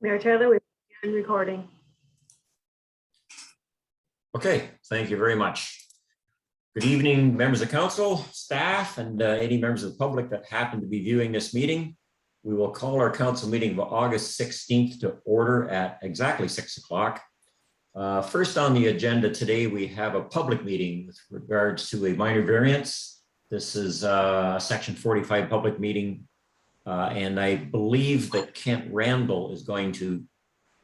Mayor Taylor, we begin recording. Okay, thank you very much. Good evening, members of council, staff, and any members of the public that happen to be viewing this meeting. We will call our council meeting of August 16th to order at exactly 6 o'clock. First on the agenda today, we have a public meeting with regards to a minor variance. This is a section 45 public meeting. And I believe that Kent Randall is going to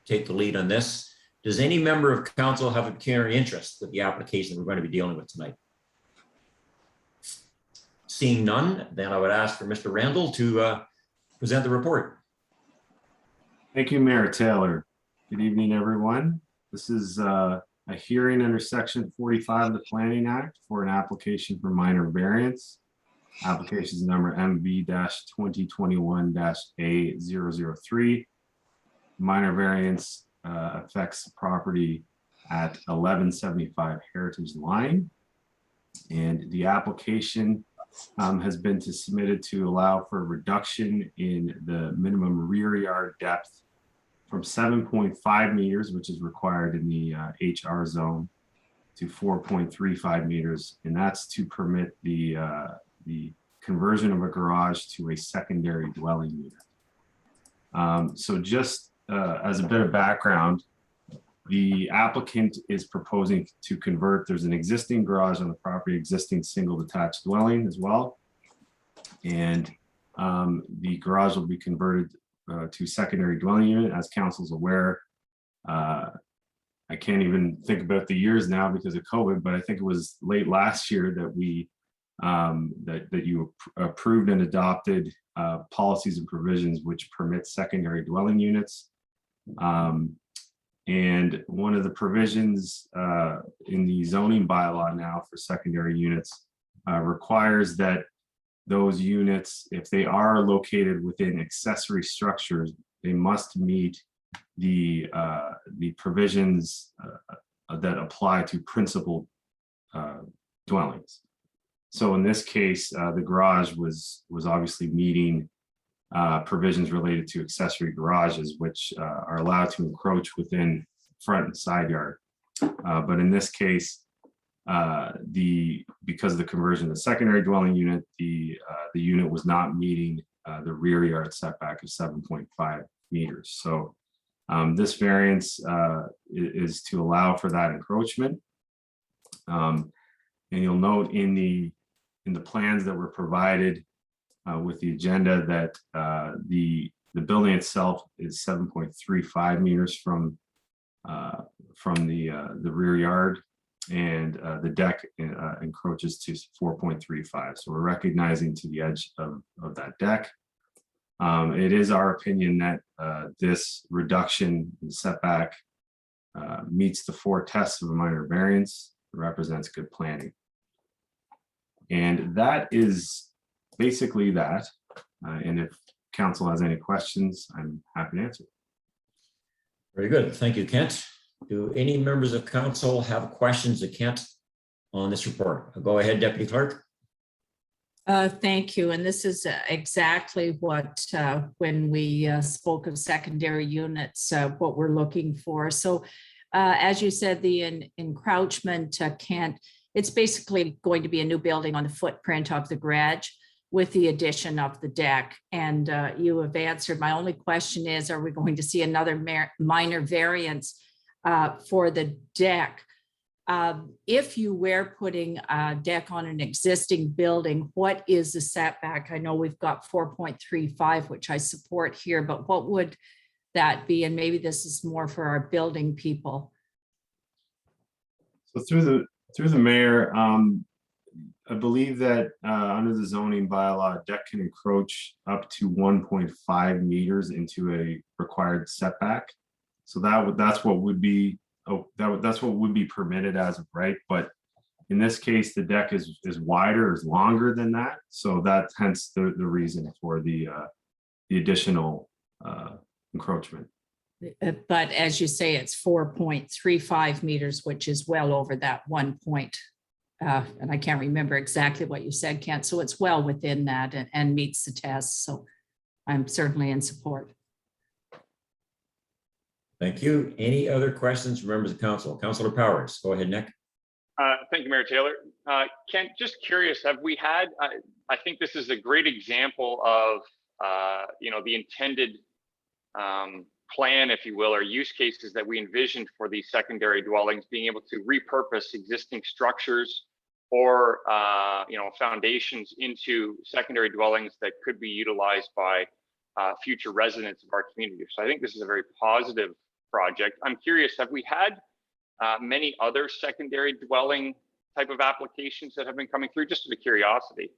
take the lead on this. Does any member of council have a pecuniary interest with the application we're going to be dealing with tonight? Seeing none, then I would ask for Mr. Randall to present the report. Thank you, Mayor Taylor. Good evening, everyone. This is a hearing under section 45 of the Planning Act for an application for minor variance. Applications number MV-2021-A003. Minor variance affects the property at 1175 Heritage Line. And the application has been submitted to allow for a reduction in the minimum rear yard depth from 7.5 meters, which is required in the HR zone, to 4.35 meters. And that's to permit the conversion of a garage to a secondary dwelling unit. So just as a bit of background, the applicant is proposing to convert, there's an existing garage on the property, existing single detached dwelling as well. And the garage will be converted to secondary dwelling unit. As council's aware, I can't even think about the years now because of COVID, but I think it was late last year that we that you approved and adopted policies and provisions which permit secondary dwelling units. And one of the provisions in the zoning bylaw now for secondary units requires that those units, if they are located within accessory structures, they must meet the provisions that apply to principal dwellings. So in this case, the garage was obviously meeting provisions related to accessory garages, which are allowed to encroach within front and side yard. But in this case, because of the conversion to secondary dwelling unit, the unit was not meeting the rear yard setback of 7.5 meters. So this variance is to allow for that encroachment. And you'll note in the plans that were provided with the agenda that the building itself is 7.35 meters from the rear yard, and the deck encroaches to 4.35. So we're recognizing to the edge of that deck. It is our opinion that this reduction in setback meets the 4 tests of a minor variance. It represents good planning. And that is basically that. And if council has any questions, I'm happy to answer. Very good. Thank you, Kent. Do any members of council have questions of Kent on this report? Go ahead, Deputy Clerk. Thank you. And this is exactly what, when we spoke of secondary units, what we're looking for. So as you said, the encroachment, Kent, it's basically going to be a new building on the footprint of the garage with the addition of the deck. And you have answered. My only question is, are we going to see another minor variance for the deck? If you were putting a deck on an existing building, what is the setback? I know we've got 4.35, which I support here, but what would that be? And maybe this is more for our building people. So through the mayor, I believe that under the zoning bylaw, a deck can encroach up to 1.5 meters into a required setback. So that's what would be that's what would be permitted as of right. But in this case, the deck is wider, is longer than that. So that's hence the reason for the additional encroachment. But as you say, it's 4.35 meters, which is well over that 1 point. And I can't remember exactly what you said, Kent. So it's well within that and meets the test. So I'm certainly in support. Thank you. Any other questions from members of council? Councillor Powers, go ahead, Nick. Thank you, Mayor Taylor. Ken, just curious, have we had, I think this is a great example of, the intended plan, if you will, or use cases that we envisioned for these secondary dwellings, being able to repurpose existing structures or, foundations into secondary dwellings that could be utilized by future residents of our community. So I think this is a very positive project. I'm curious, have we had many other secondary dwelling type of applications that have been coming through, just out of curiosity?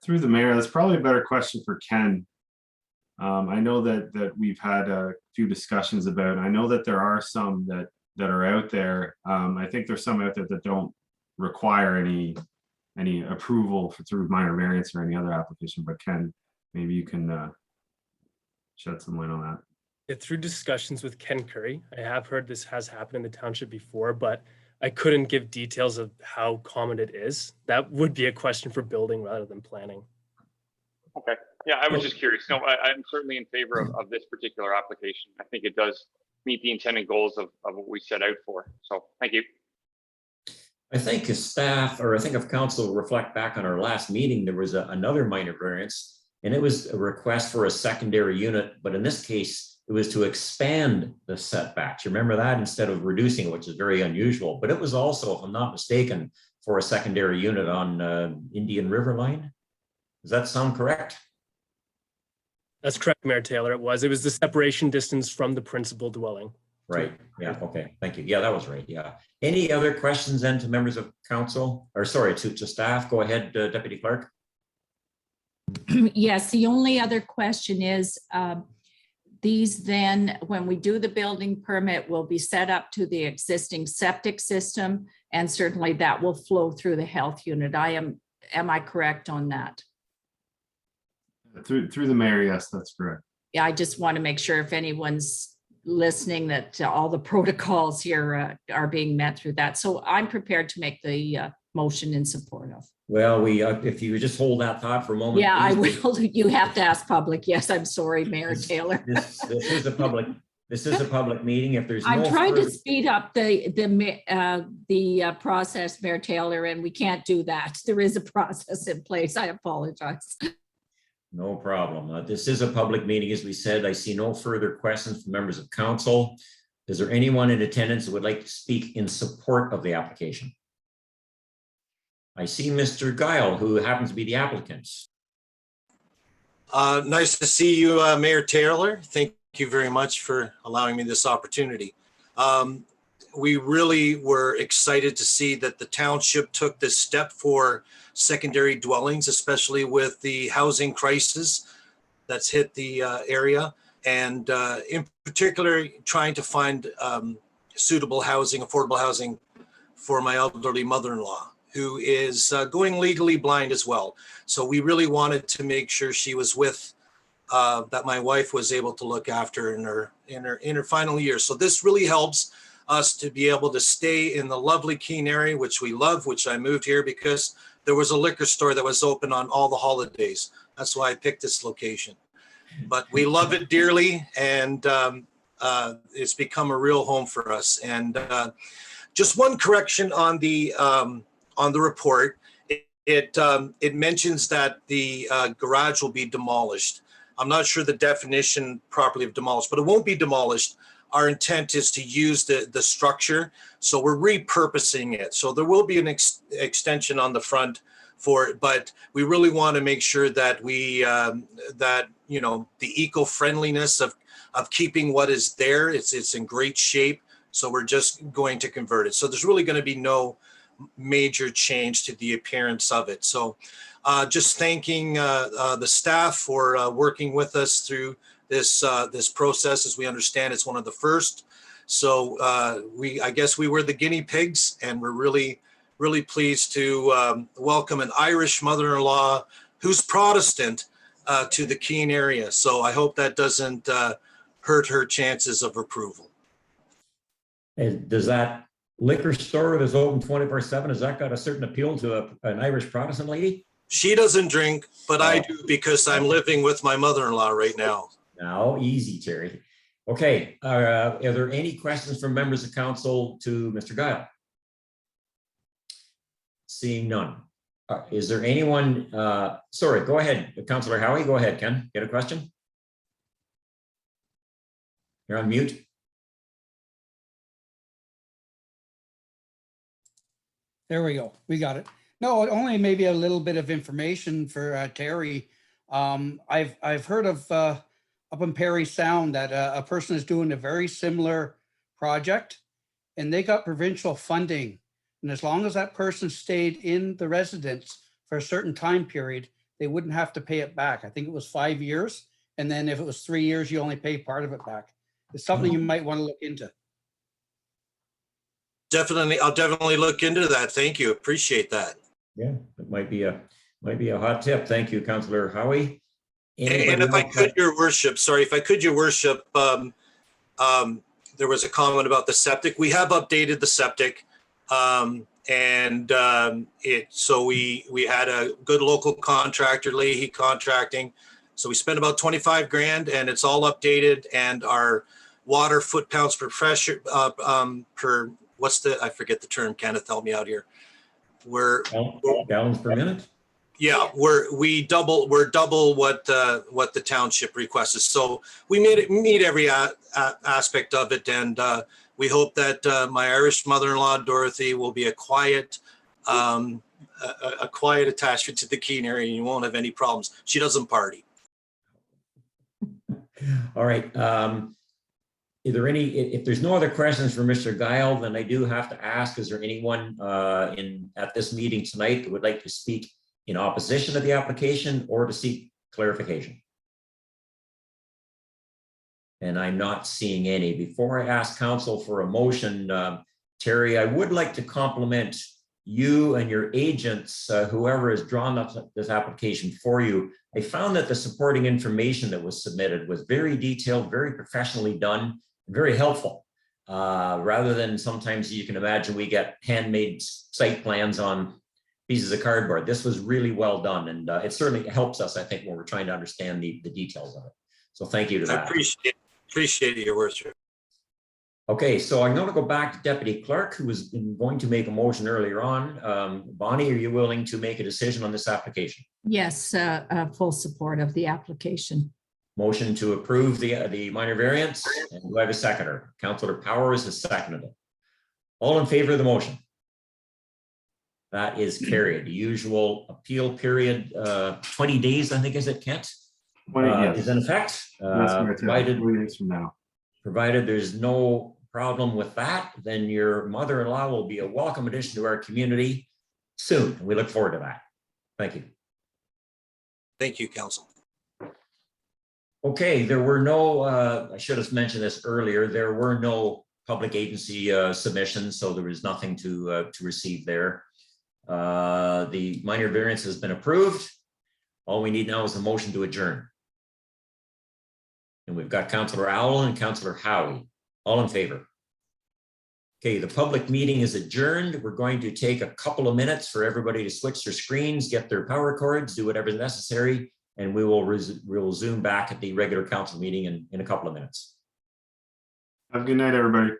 Through the mayor, that's probably a better question for Ken. I know that we've had a few discussions about, I know that there are some that are out there. I think there's some out there that don't require any approval through minor variance or any other application, but Ken, maybe you can shed some light on that. Yeah, through discussions with Ken Curry, I have heard this has happened in the township before, but I couldn't give details of how common it is. That would be a question for building rather than planning. Okay. Yeah, I was just curious. No, I'm certainly in favor of this particular application. I think it does meet the intended goals of what we set out for. So thank you. I think as staff, or I think if council reflect back on our last meeting, there was another minor variance, and it was a request for a secondary unit, but in this case, it was to expand the setbacks. You remember that, instead of reducing it, which is very unusual. But it was also, if I'm not mistaken, for a secondary unit on Indian River Line. Does that sound correct? That's correct, Mayor Taylor. It was the separation distance from the principal dwelling. Right. Yeah. Okay. Thank you. Yeah, that was right. Yeah. Any other questions then to members of council, or sorry, to staff? Go ahead, Deputy Clerk. Yes, the only other question is, these then, when we do the building permit, will be set up to the existing septic system, and certainly that will flow through the health unit. Am I correct on that? Through the mayor, yes, that's correct. Yeah, I just want to make sure if anyone's listening that all the protocols here are being met through that. So I'm prepared to make the motion in support of. Well, if you just hold that thought for a moment. Yeah, I will. You have to ask public. Yes, I'm sorry, Mayor Taylor. This is a public meeting. If there's I'm trying to speed up the process, Mayor Taylor, and we can't do that. There is a process in place. I apologize. No problem. This is a public meeting, as we said. I see no further questions from members of council. Is there anyone in attendance that would like to speak in support of the application? I see Mr. Guile, who happens to be the applicant. Nice to see you, Mayor Taylor. Thank you very much for allowing me this opportunity. We really were excited to see that the township took this step for secondary dwellings, especially with the housing crisis that's hit the area. And in particular, trying to find suitable housing, affordable housing for my elderly mother-in-law, who is going legally blind as well. So we really wanted to make sure she was with, that my wife was able to look after in her final years. So this really helps us to be able to stay in the lovely Keene area, which we love, which I moved here because there was a liquor store that was open on all the holidays. That's why I picked this location. But we love it dearly, and it's become a real home for us. And just one correction on the report. It mentions that the garage will be demolished. I'm not sure the definition properly of demolished, but it won't be demolished. Our intent is to use the structure, so we're repurposing it. So there will be an extension on the front for it, but we really want to make sure that we the eco-friendliness of keeping what is there. It's in great shape, so we're just going to convert it. So there's really going to be no major change to the appearance of it. So just thanking the staff for working with us through this process. As we understand, it's one of the first. So I guess we were the guinea pigs, and we're really pleased to welcome an Irish mother-in-law who's Protestant to the Keene area. So I hope that doesn't hurt her chances of approval. And does that liquor store that's open 24/7, has that got a certain appeal to an Irish Protestant lady? She doesn't drink, but I do, because I'm living with my mother-in-law right now. Now, easy, Terry. Okay, are there any questions from members of council to Mr. Guile? Seeing none. Is there anyone, sorry, go ahead, Councillor Howie, go ahead, Ken, get a question? You're on mute. There we go. We got it. No, only maybe a little bit of information for Terry. I've heard of up in Perry Sound that a person is doing a very similar project, and they got provincial funding. And as long as that person stayed in the residence for a certain time period, they wouldn't have to pay it back. I think it was 5 years. And then if it was 3 years, you only pay part of it back. It's something you might want to look into. Definitely, I'll definitely look into that. Thank you. Appreciate that. Yeah, it might be a hot tip. Thank you, Councillor Howie. And Anybody if I else? could, your worship, sorry, if I could, your worship, there was a comment about the septic. We have updated the septic. So we had a good local contractor, Leahy Contracting. So we spent about 25 grand and it's all updated, and our water foot pounds per pressure, per, I forget the term, Kenneth, help me out here. Gallons per minute? Yeah, we're double what the township requested. So we meet every aspect of it, and we hope that my Irish mother-in-law Dorothy will be a quiet attachment to the Keene area, and you won't have any problems. She doesn't party. All right. If there's no other questions for Mr. Guile, then I do have to ask, is there anyone at this meeting tonight that would like to speak in opposition to the application or to seek clarification? And I'm not seeing any. Before I ask council for a motion, Terry, I would like to compliment you and your agents, whoever has drawn up this application for you. I found that the supporting information that was submitted was very detailed, very professionally done, very helpful. Rather than sometimes you can imagine we get handmade site plans on pieces of cardboard. This was really well done, and it certainly helps us, I think, when we're trying to understand the details of it. So thank you to that. I appreciate it, your worship. Okay, so I'm going to go back to Deputy Clerk, who was going to make a motion earlier on. Bonnie, are you willing to make a decision on this application? Yes, full support of the application. Motion to approve the minor variance. And do I have a seconder? Councillor Powers has seconded it. All in favor of the motion? That is carried. The usual appeal period, 20 days, I think, is it, Kent? Yes. Is in effect. That's correct. 20 days from now. Provided there's no problem with that, then your mother-in-law will be a welcome addition to our community soon. We look forward to that. Thank you. Thank you, council. Okay, there were no, I should have mentioned this earlier, there were no public agency submissions, so there was nothing to receive there. The minor variance has been approved. All we need now is a motion to adjourn. And we've got Councillor Owl and Councillor Howie, all in favor. Okay, the public meeting is adjourned. We're going to take a couple of minutes for everybody to switch their screens, get their power cords, do whatever's necessary, and we'll zoom back at the regular council meeting in a couple of minutes. Have a good night, everybody.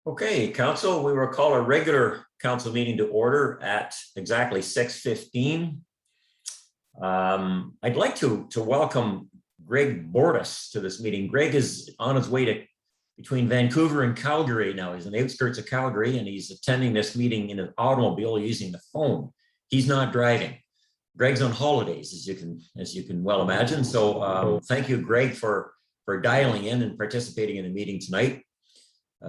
Okay, council, we will call a regular council meeting to order at exactly 6:15. I'd like to welcome Greg Bordas to this meeting. Greg is on his way to between Vancouver and Calgary now. He's on the outskirts of Calgary and he's attending this meeting in an automobile using the phone. He's not driving. Greg's on holidays, as you can well imagine. So thank you, Greg, for dialing in and participating in the meeting tonight.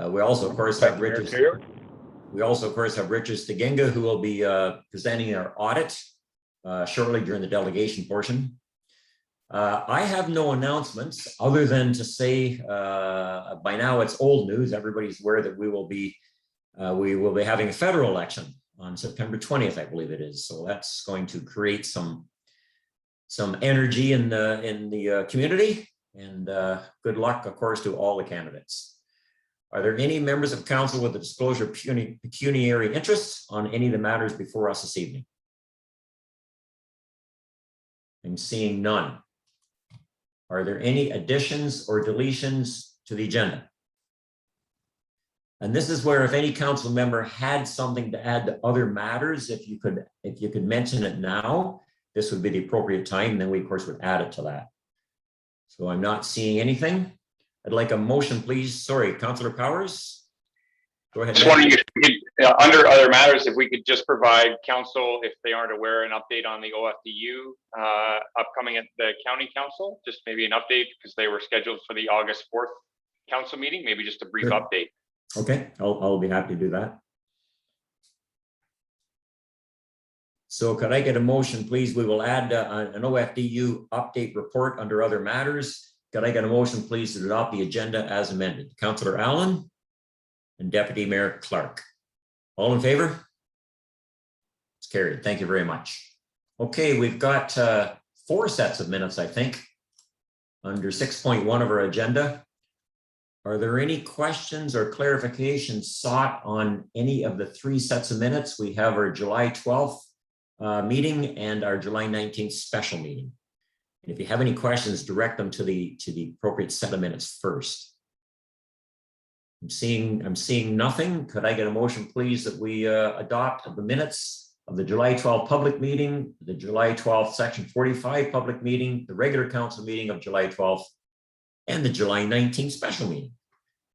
We also, of course, have Richard Steginga, who will be presenting our audit shortly during the delegation portion. I have no announcements other than to say by now it's old news. Everybody's aware that we will be having a federal election on September 20th, I believe it is. So that's going to create some energy in the community, and good luck, of course, to all the candidates. Are there any members of council with the disclosure of pecuniary interests on any of the matters before us this evening? I'm seeing none. Are there any additions or deletions to the agenda? And this is where if any council member had something to add to other matters, if you could mention it now, this would be the appropriate time. Then we, of course, would add it to that. So I'm not seeing anything. I'd like a motion, please. Sorry, Councillor Powers. Go ahead. Just wondering if we could, under other matters, if we could just provide council, if they aren't aware, an update on the OFDU upcoming at the county council, just maybe an update because they were scheduled for the August 4th council meeting, maybe just a brief update. Okay, I'll be happy to do that. So could I get a motion, please? We will add an OFDU update report under other matters. Could I get a motion, please, to adopt the agenda as amended? Councillor Allen and Deputy Mayor Clark. All in favor? It's carried. Thank you very much. Okay, we've got 4 sets of minutes, I think, under 6.1 of our agenda. Are there any questions or clarifications sought on any of the 3 sets of minutes? We have our July 12th meeting and our July 19th special meeting. And if you have any questions, direct them to the appropriate set of minutes first. I'm seeing nothing. Could I get a motion, please, that we adopt the minutes of the July 12th public meeting, the July 12th section 45 public meeting, the regular council meeting of July 12th, and the July 19th special meeting?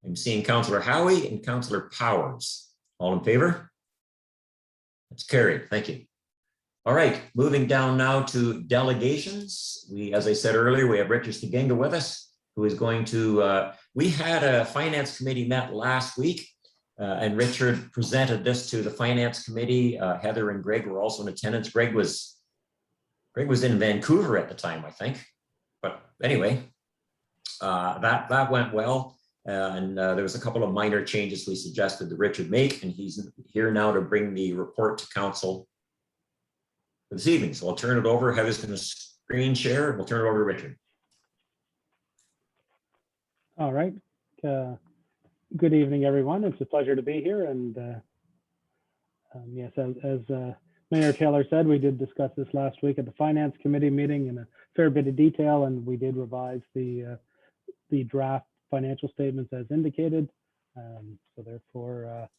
I'm seeing Councillor Howie and Councillor Powers. All in favor? That's carried. Thank you. All right, moving down now to delegations. As I said earlier, we have Richard Steginga with us, who is going to, we had a finance committee met last week, and Richard presented this to the finance committee. Heather and Greg were also in attendance. Greg was in Vancouver at the time, I think. But anyway, that went well. And there was a couple of minor changes we suggested that Richard make, and he's here now to bring the report to council this evening. So I'll turn it over. Heather's going to screen share, and we'll turn it over to Richard. All right. Good evening, everyone. It's a pleasure to be here. And yes, as Mayor Taylor said, we did discuss this last week at the Finance Committee meeting in a fair bit of detail, and we did revise the draft financial statements as indicated. So therefore,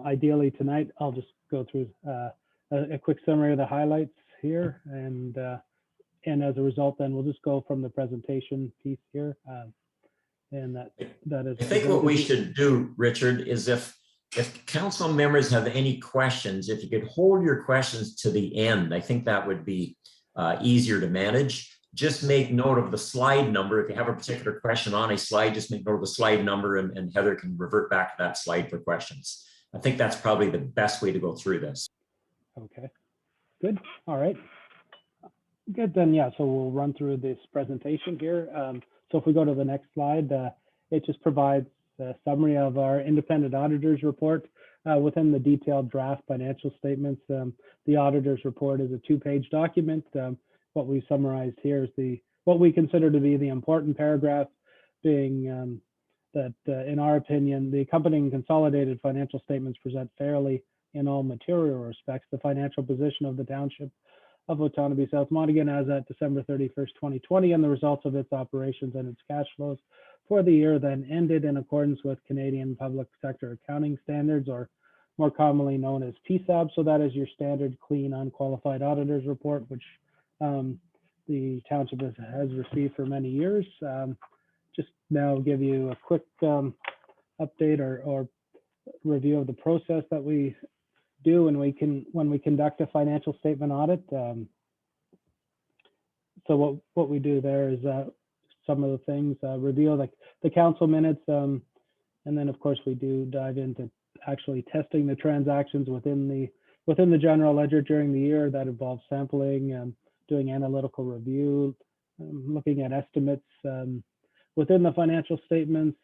ideally tonight, I'll just go through a quick summary of the highlights here, and as a result, then we'll just go from the presentation piece here, and that is. I think what we should do, Richard, is if council members have any questions, if you could hold your questions to the end, I think that would be easier to manage. Just make note of the slide number. If you have a particular question on a slide, just make note of the slide number, and Heather can revert back to that slide for questions. I think that's probably the best way to go through this. Okay, good. All right. Good, then, yeah, so we'll run through this presentation here. So if we go to the next slide, it just provides a summary of our independent auditor's report within the detailed draft financial statements. The auditor's report is a 2-page document. What we summarized here is what we consider to be the important paragraph, being that in our opinion, the accompanying consolidated financial statements present fairly in all material respects the financial position of the township of Otonabee-South Monaghan as at December 31st, 2020, and the results of its operations and its cash flows for the year then ended in accordance with Canadian Public Sector Accounting Standards, or more commonly known as PSAB. So that is your standard clean unqualified auditor's report, which the township has received for many years. Just now give you a quick update or review of the process that we do when we conduct a financial statement audit. So what we do there is some of the things, review the council minutes, and then of course we do dive into actually testing the transactions within the general ledger during the year. That involves sampling, doing analytical review, looking at estimates within the financial statements,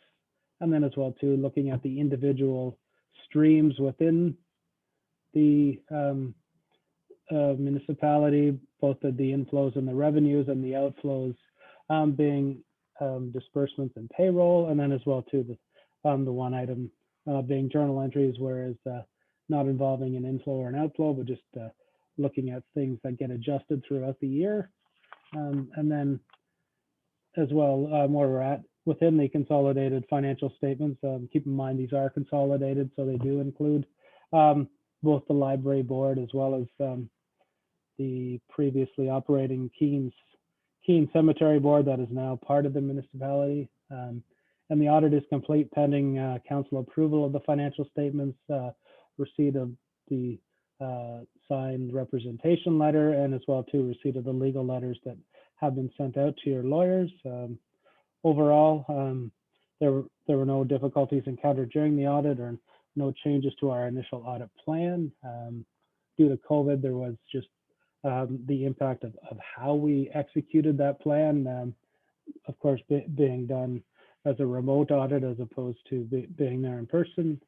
and then as well too looking at the individual streams within the municipality, both of the inflows and the revenues, and the outflows being disbursements and payroll, and then as well too the one item being journal entries, whereas not involving an inflow or an outflow, but just looking at things that get adjusted throughout the year. And then as well, where we're at within the consolidated financial statements, keep in mind these are consolidated, so they do include both the library board as well as the previously operating Keene Cemetery Board that is now part of the municipality. And the audit is complete pending council approval of the financial statements, receipt of the signed representation letter, and as well too receipt of the legal letters that have been sent out to your lawyers. Overall, there were no difficulties encountered during the audit, or no changes to our initial audit plan. Due to COVID, there was just the impact of how we executed that plan, of course, being done as a remote audit as opposed to being there in person.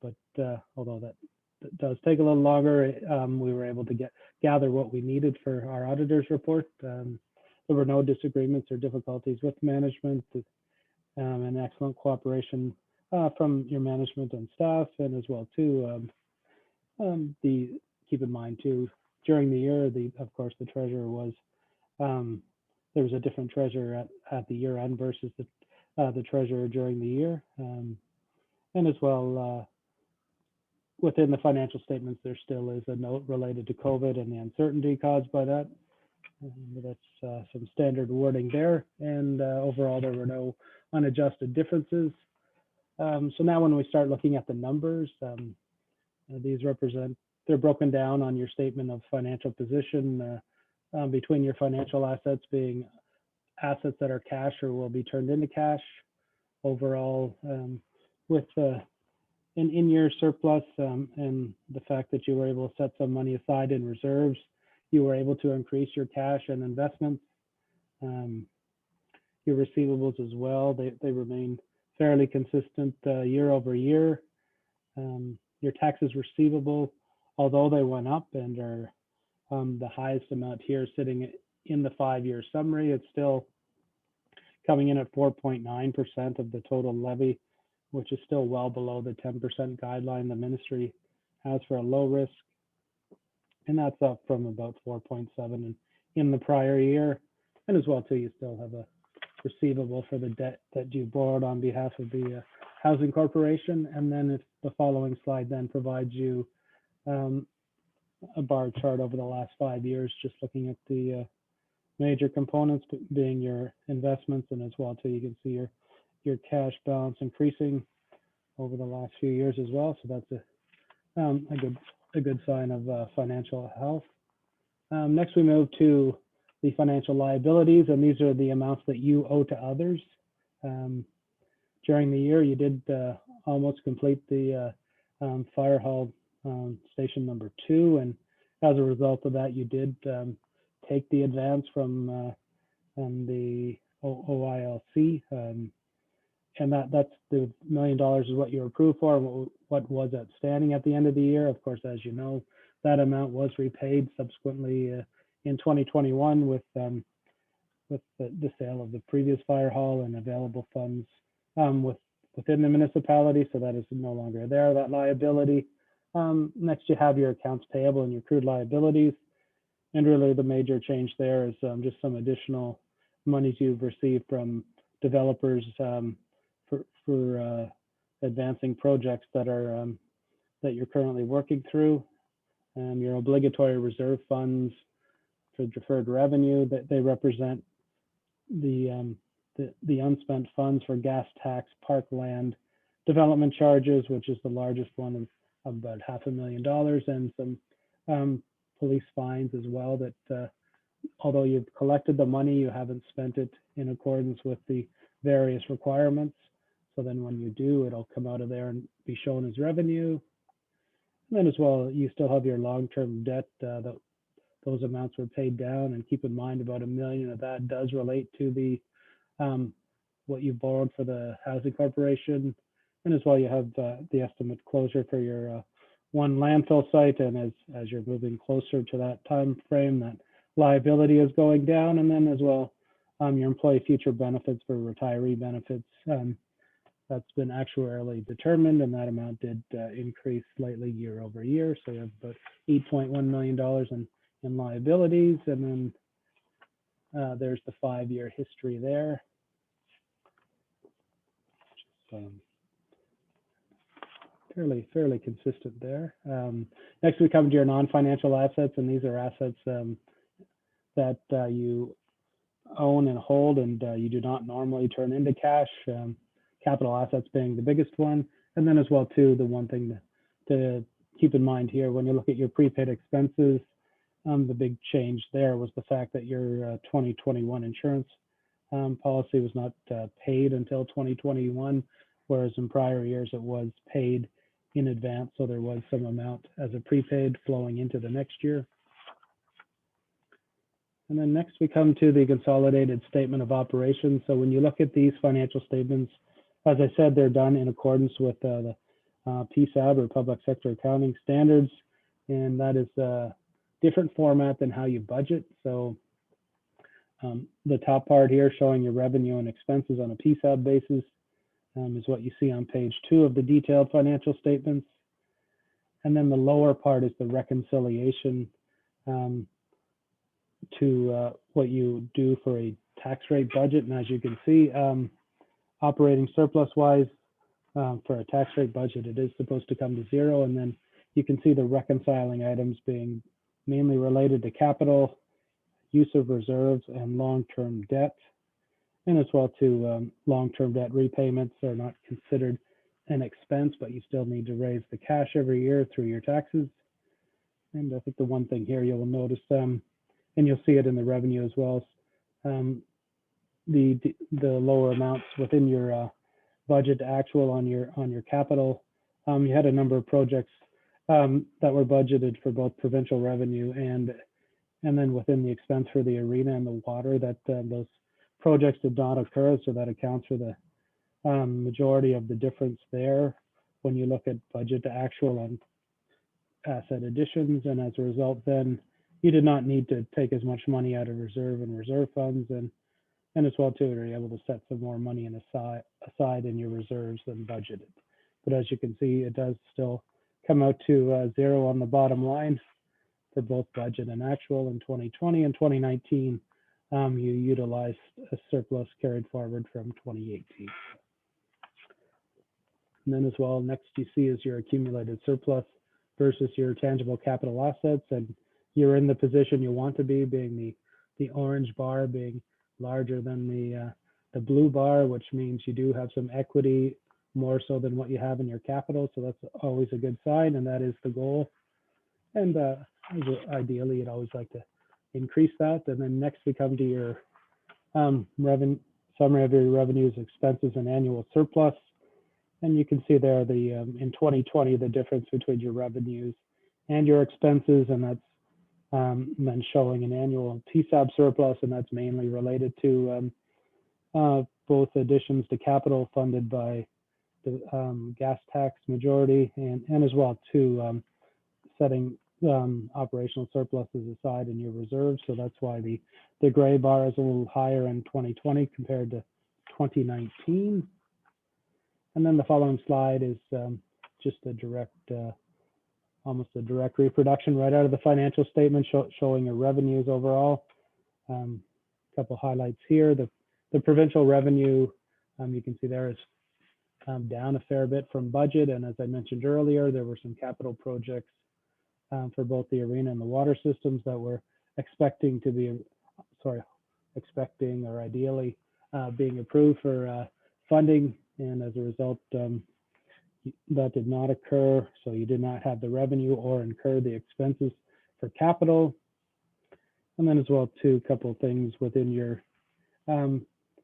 But although that does take a little longer, we were able to gather what we needed for our auditor's report. There were no disagreements or difficulties with management, and excellent cooperation from your management and staff, and as well too, keep in mind too, during the year, of course, the treasurer was, there was a different treasurer at the year end versus the treasurer during the year. And as well, within the financial statements, there still is a note related to COVID and the uncertainty caused by that. That's some standard wording there. And overall, there were no unadjusted differences. So now when we start looking at the numbers, they're broken down on your statement of financial position between your financial assets being assets that are cash or will be turned into cash. Overall, with an in-year surplus and the fact that you were able to set some money aside in reserves, you were able to increase your cash and investments. Your receivables as well, they remain fairly consistent year over year. Your taxes receivable, although they went up and are the highest amount here sitting in the 5-year summary, it's still coming in at 4.9% of the total levy, which is still well below the 10% guideline the ministry has for a low risk. And that's up from about 4.7 in the prior year. And as well too, you still have a receivable for the debt that you borrowed on behalf of the housing corporation. And then if the following slide then provides you a bar chart over the last 5 years, just looking at the major components being your investments, and as well too, you can see your cash balance increasing over the last few years as well. So that's a good sign of financial health. Next, we move to the financial liabilities, and these are the amounts that you owe to others. During the year, you did almost complete the fire hall station number 2, and as a result of that, you did take the advance from the OILC, and that's the $1 million is what you're approved for, and what was outstanding at the end of the year. Of course, as you know, that amount was repaid subsequently in 2021 with the sale of the previous fire hall and available funds within the municipality, so that is no longer there, that liability. Next, you have your accounts payable and your accrued liabilities. And really the major change there is just some additional monies you've received from developers for advancing projects that are that you're currently working through. Your obligatory reserve funds for deferred revenue, that they represent the unspent funds for gas tax, parkland development charges, which is the largest one of about $500,000, and some police fines as well, that although you've collected the money, you haven't spent it in accordance with the various requirements. So then when you do, it'll come out of there and be shown as revenue. And then as well, you still have your long-term debt. Those amounts were paid down, and keep in mind about $1 million of that does relate to the what you borrowed for the housing corporation. And as well, you have the estimate closure for your one landfill site. And as you're moving closer to that time frame, that liability is going down. And then as well, your employee future benefits for retiree benefits, that's been actuarially determined, and that amount did increase slightly year over year. So you have about $8.1 million in liabilities. And then there's the 5-year history there. Fairly consistent there. Next, we come to your non-financial assets, and these are assets that you own and hold, and you do not normally turn into cash. Capital assets being the biggest one, and then as well too, the one thing to keep in mind here when you look at your prepaid expenses, the big change there was the fact that your 2021 insurance policy was not paid until 2021, whereas in prior years it was paid in advance, so there was some amount as a prepaid flowing into the next year. And then next we come to the consolidated statement of operations. So when you look at these financial statements, as I said, they're done in accordance with the PSAB, or Public Sector Accounting Standards, and that is a different format than how you budget. So the top part here showing your revenue and expenses on a PSAB basis is what you see on page 2 of the detailed financial statements. And then the lower part is the reconciliation to what you do for a tax rate budget. And as you can see, operating surplus wise, for a tax rate budget, it is supposed to come to 0. And then you can see the reconciling items being mainly related to capital, use of reserves, and long-term debt. And as well to long-term debt repayments are not considered an expense, but you still need to raise the cash every year through your taxes. And I think the one thing here you will notice, and you'll see it in the revenue as well, the lower amounts within your budget to actual on your capital. You had a number of projects that were budgeted for both provincial revenue and then within the expense for the arena and the water, that those projects did not occur. So that accounts for the majority of the difference there when you look at budget to actual on asset additions. And as a result, then you did not need to take as much money out of reserve and reserve funds, and as well too, you're able to set some more money aside in your reserves than budgeted. But as you can see, it does still come out to 0 on the bottom line for both budget and actual in 2020 and 2019. You utilized a surplus carried forward from 2018. And then as well, next you see is your accumulated surplus versus your tangible capital assets. And you're in the position you want to be, being the orange bar being larger than the blue bar, which means you do have some equity more so than what you have in your capital. So that's always a good sign, and that is the goal. And ideally, you'd always like to increase that. And then next we come to your revenue summary of your revenues, expenses, and annual surplus. And you can see there the in 2020 the difference between your revenues and your expenses, and that's then showing an annual PSAB surplus, and that's mainly related to both additions to capital funded by the gas tax majority, and as well to setting operational surpluses aside in your reserves. So that's why the gray bar is a little higher in 2020 compared to 2019. And then the following slide is just a direct almost a direct reproduction right out of the financial statement showing your revenues overall. A couple highlights here. The the provincial revenue, you can see there is down a fair bit from budget. And as I mentioned earlier, there were some capital projects for both the arena and the water systems that we're expecting to be, expecting or ideally being approved for funding. And as a result, that did not occur. So you did not have the revenue or incur the expenses for capital. And then as well, too, a couple of things within your, if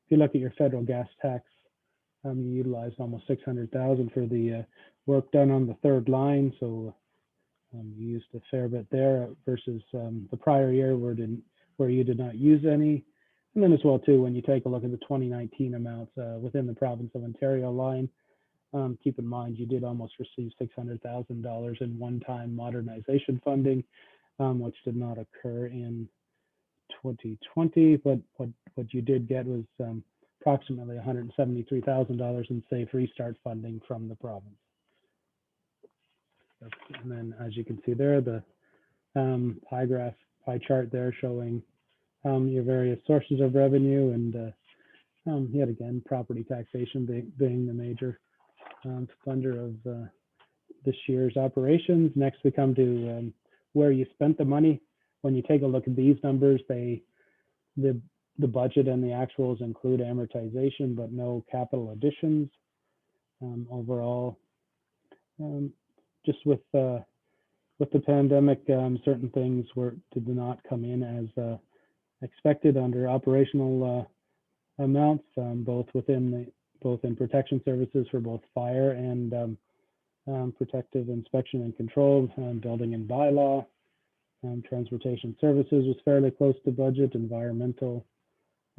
you look at your federal gas tax, you utilized almost 600,000 for the work done on the third line. So you used a fair bit there versus the prior year where you did not use any. And then as well, too, when you take a look at the 2019 amounts within the province of Ontario line, keep in mind you did almost receive $600,000 in one-time modernization funding, which did not occur in 2020. But what you did get was approximately $173,000 in safe restart funding from the province. And then, as you can see there, the pie chart there showing your various sources of revenue, and yet again, property taxation being the major funder of this year's operations. Next, we come to where you spent the money. When you take a look at these numbers, the budget and the actuals include amortization, but no capital additions. Overall, just with the pandemic, certain things did not come in as expected under operational amounts, both in protection services for both fire and protective inspection and control, building and bylaw. Transportation services was fairly close to budget. Environmental,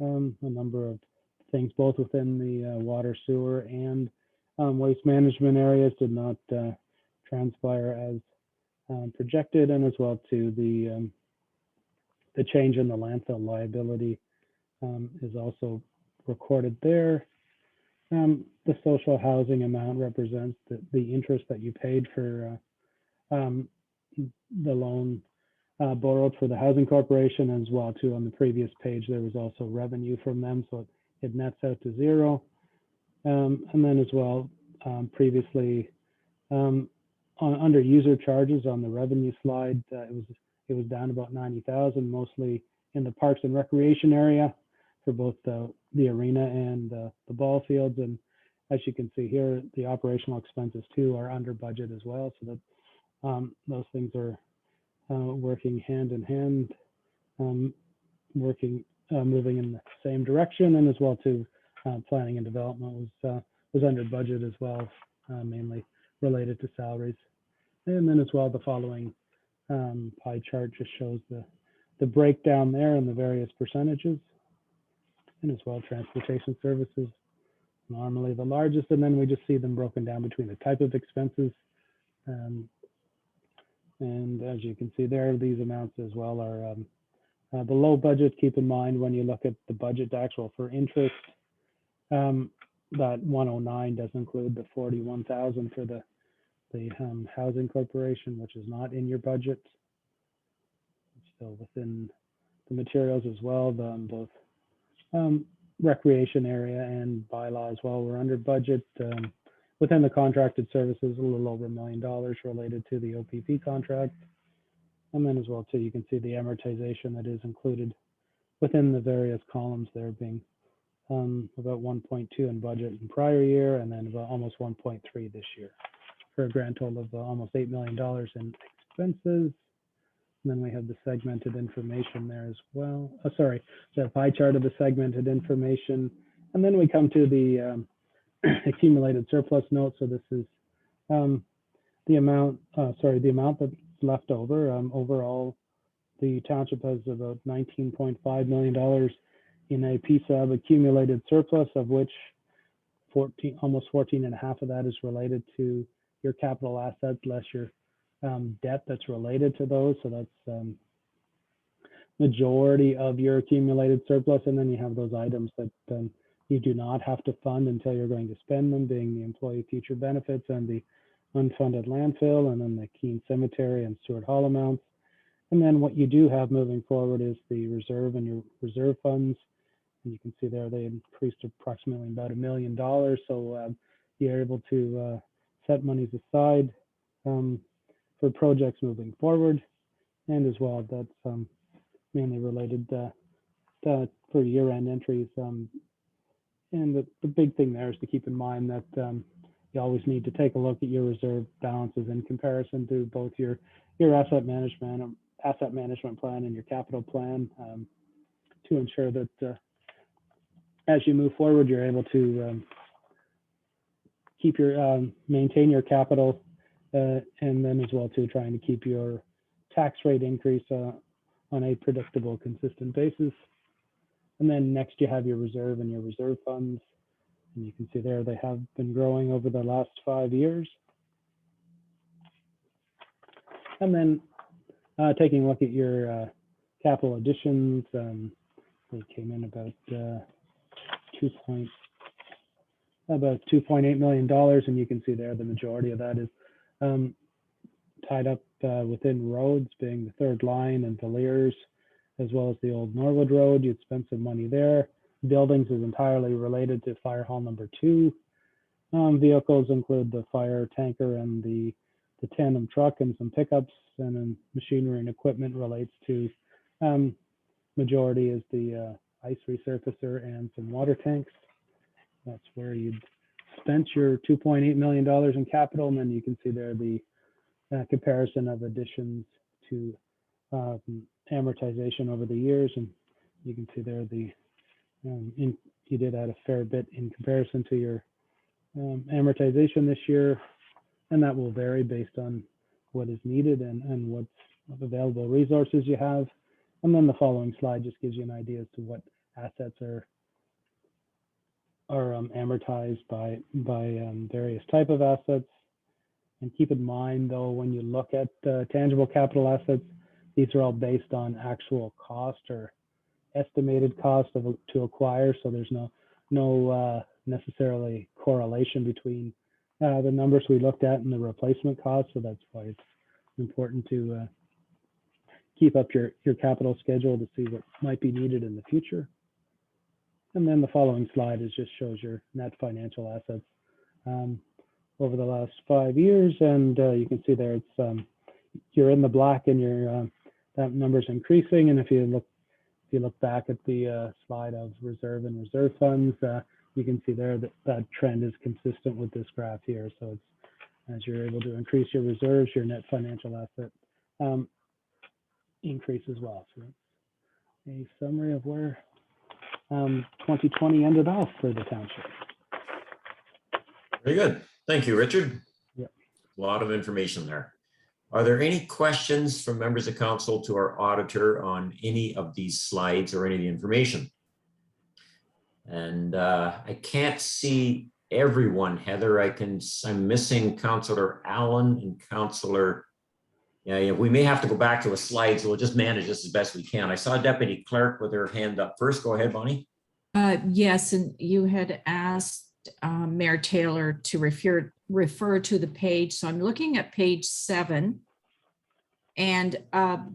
a number of things both within the water, sewer, and waste management areas did not transpire as projected, and as well to the change in the landfill liability is also recorded there. The social housing amount represents the interest that you paid for the loan borrowed for the housing corporation, as well too. On the previous page, there was also revenue from them, so it nets out to zero. And then as well, previously under user charges on the revenue slide, it was down about 90,000, mostly in the parks and recreation area for both the arena and the ball fields. And as you can see here, the operational expenses too are under budget as well. So that those things are working hand in hand, moving in the same direction. And as well too, planning and development was under budget as well, mainly related to salaries. And then as well, the following pie chart just shows the breakdown there and the various percentages. And as well, transportation services, normally the largest, and then we just see them broken down between the type of expenses. And as you can see there, these amounts as well are below budget. Keep in mind when you look at the budget actual for interest, that 109 does include the 41,000 for the housing corporation, which is not in your budget. It's still within the materials as well. Both recreation area and bylaw as well were under budget. Within the contracted services, a little over $1 million related to the OPP contract. And then as well too, you can see the amortization that is included within the various columns there, being about 1.2 in budget in prior year, and then about almost 1.3 this year, for a grand total of almost $8 million in expenses. And then we have the segmented information there as well. The pie chart of the segmented information. And then we come to the accumulated surplus note. So this is the amount that's left over. Overall, the township has about $19.5 million in a PSAB accumulated surplus, of which almost 14.5 of that is related to your capital assets, less your debt that's related to those. So that's majority of your accumulated surplus. And then you have those items that you do not have to fund until you're going to spend them, being the employee future benefits and the unfunded landfill, and then the Keene Cemetery and Stewart Hall amounts. And then what you do have moving forward is the reserve and your reserve funds. And you can see there they increased approximately about $1 million. So you're able to set monies aside for projects moving forward. And as well, that's mainly related for year-end entries. And the big thing there is to keep in mind that you always need to take a look at your reserve balances in comparison to both your asset management plan and your capital plan to ensure that as you move forward, you're able to keep your maintain your capital and then as well too trying to keep your tax rate increase on a predictable, consistent basis. And then next you have your reserve and your reserve funds. And you can see there they have been growing over the last 5 years. And then taking a look at your capital additions, they came in about $2.8 million. And you can see there the majority of that is tied up within roads, being the third line and Villiers, as well as the old Norwood Road. You'd spent some money there. Buildings is entirely related to Fire Hall number 2. Vehicles include the fire tanker and the tandem truck and some pickups, and then machinery and equipment relates to majority is the ice resurfacer and some water tanks. That's where you'd spent your $2.8 million in capital, and then you can see there the comparison of additions to amortization over the years, and you can see there the you did add a fair bit in comparison to your amortization this year, and that will vary based on what is needed and what available resources you have. And then the following slide just gives you an idea as to what assets are amortized by various type of assets. And keep in mind though, when you look at tangible capital assets, these are all based on actual cost or estimated cost to acquire. So there's no necessarily correlation between the numbers we looked at and the replacement cost. So that's why it's important to keep up your capital schedule to see what might be needed in the future. And then the following slide just shows your net financial assets over the last 5 years, and you can see there it's you're in the black and your that number's increasing. And if you look back at the slide of reserve and reserve funds, you can see there that trend is consistent with this graph here. So it's as you're able to increase your reserves, your net financial asset increase as well. So a summary of where 2020 ended off for the township. Very good. Thank you, Richard. Yep. A lot of information there. Are there any questions from members of council to our auditor on any of these slides or any of the information? And I can't see everyone, Heather. I'm missing Councillor Allen and Councillor. Yeah, we may have to go back to a slide, so we'll just manage this as best we can. I saw Deputy Clerk with her hand up first. Go ahead, Bonnie. Yes, and you had asked Mayor Taylor to refer to the page. So I'm looking at page 7. And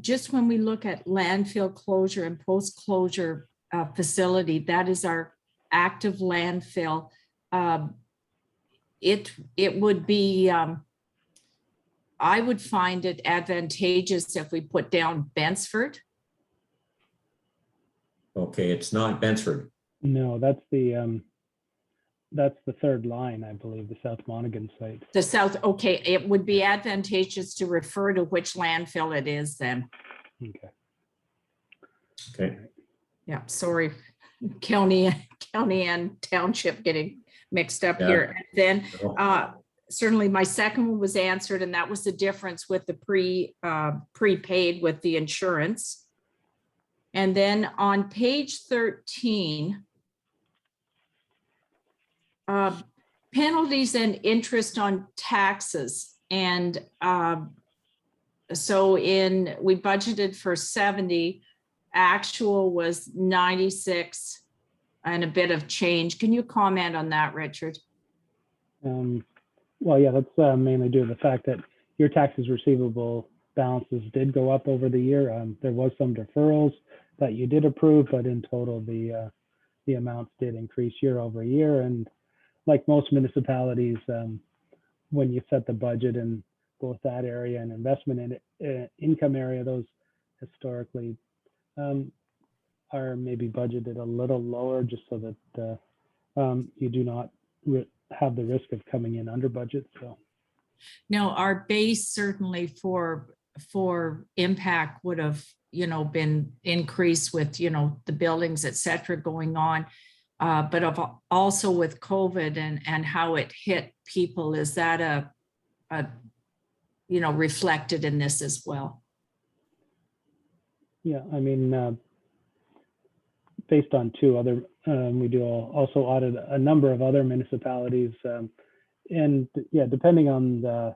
just when we look at landfill closure and post-closure facility, that is our active landfill. It would be, I would find it advantageous if we put down Bensford. Okay, it's not Bensford. No, that's the third line, I believe, the South Monaghan site. The south, okay, it would be advantageous to refer to which landfill it is then. Okay. Okay. Yeah, sorry, county and township getting mixed up Yeah. here. And then certainly my second one was answered, and that was the difference with the prepaid with the insurance. And then on page 13, penalties and interest on taxes. And so we budgeted for 70, actual was 96 and a bit of change. Can you comment on that, Richard? Well, yeah, that's mainly due to the fact that your taxes receivable balances did go up over the year. There was some deferrals that you did approve, but in total, the the amounts did increase year over year. And like most municipalities, when you set the budget in both that area and investment in income area, those historically are maybe budgeted a little lower, just so that you do not have the risk of coming in under budget. So Now, our base certainly for impact would have, been increased with, the buildings, et cetera, going on. But also with COVID and how it hit people, is that reflected in this as well? yeah, I mean, based on two other, we do also audit a number of other municipalities, and yeah, depending on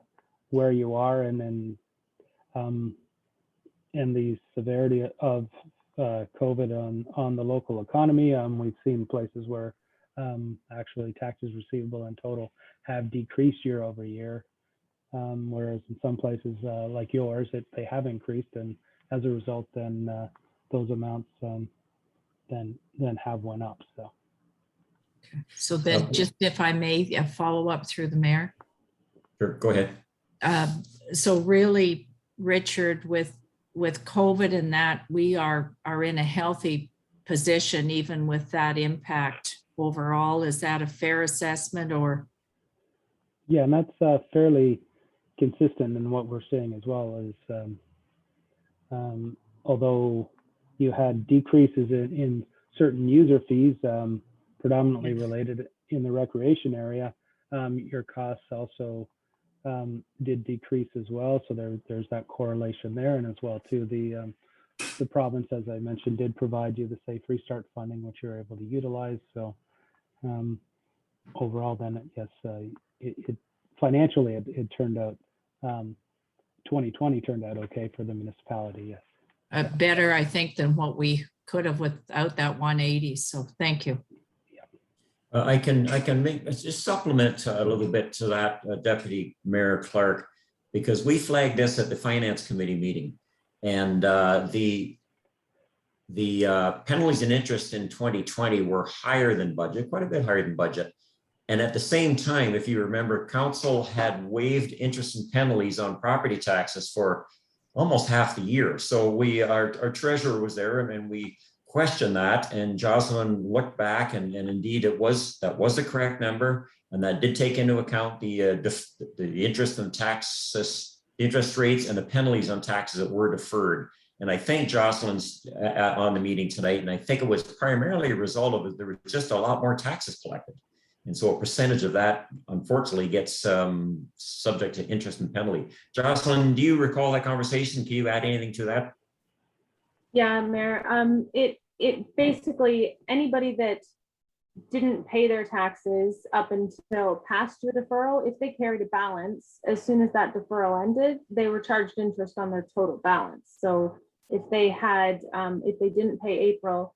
where you are and the severity of COVID on the local economy, we've seen places where actually taxes receivable in total have decreased year over year, whereas in some places like yours, they have increased, and as a result, then those amounts then have went up. So then, just if I may follow up through the mayor. Sure, go ahead. So really, Richard, with COVID and that, we are in a healthy position, even with that impact overall. Is that a fair assessment, or? Yeah, and that's fairly consistent in what we're seeing as well. Is although you had decreases in certain user fees, predominantly related in the recreation area, your costs also did decrease as well. So there's that correlation there, and as well too, the province, as I mentioned, did provide you the Safe Restart funding, which you're able to utilize. So overall, then yes, it financially it turned out 2020 turned out okay for the municipality. Yes. Better, I think, than what we could have without that 180. So thank you. I can just supplement a little bit to that, Deputy Mayor Clark, because we flagged this at the Finance Committee meeting, and the penalties and interest in 2020 were higher than budget, quite a bit higher than budget. And at the same time, if you remember, council had waived interest and penalties on property taxes for almost half the year. So our treasurer was there, and we questioned that, and Jocelyn looked back, and indeed that was the correct number, and that did take into account the interest and taxes, interest rates, and the penalties on taxes that were deferred. And I think Jocelyn's on the meeting tonight, and I think it was primarily a result of it. There was just a lot more taxes collected. And so a percentage of that, unfortunately, gets subject to interest and penalty. Jocelyn, do you recall that conversation? Can you add anything to that? Yeah, Mayor. It basically, anybody that didn't pay their taxes up until past due deferral, if they carried a balance, as soon as that deferral ended, they were charged interest on their total balance. So if they didn't pay April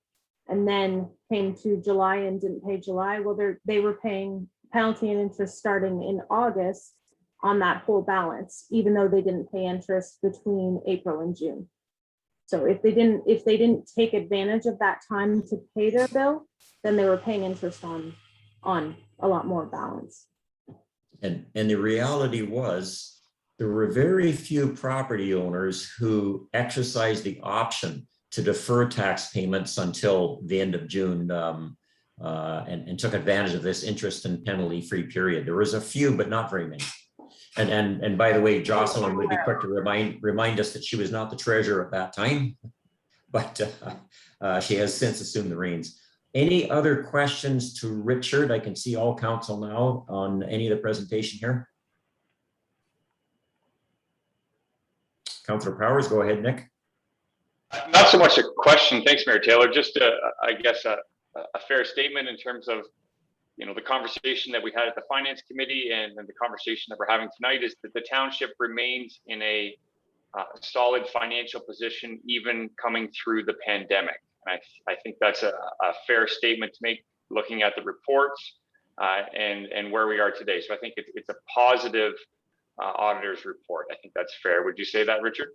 and then came to July and didn't pay July, well, they were paying penalty and interest starting in August on that whole balance, even though they didn't pay interest between April and June. So if they didn't take advantage of that time to pay their bill, then they were paying interest on a lot more balance. And the reality was there were very few property owners who exercised the option to defer tax payments until the end of June and took advantage of this interest and penalty free period. There was a few, but not very many. And by the way, Jocelyn would be quick to remind us that she was not the treasurer at that time, but she has since assumed the reins. Any other questions to Richard? I can see all council now on any of the presentation here. Councillor Powers, go ahead, Nick. Not so much a question. Thanks, Mayor Taylor. Just I guess a fair statement in terms of the conversation that we had at the Finance Committee and the conversation that we're having tonight is that the township remains in a solid financial position, even coming through the pandemic. And I think that's a fair statement to make, looking at the reports and where we are today. So I think it's a positive auditor's report. I think that's fair. Would you say that, Richard?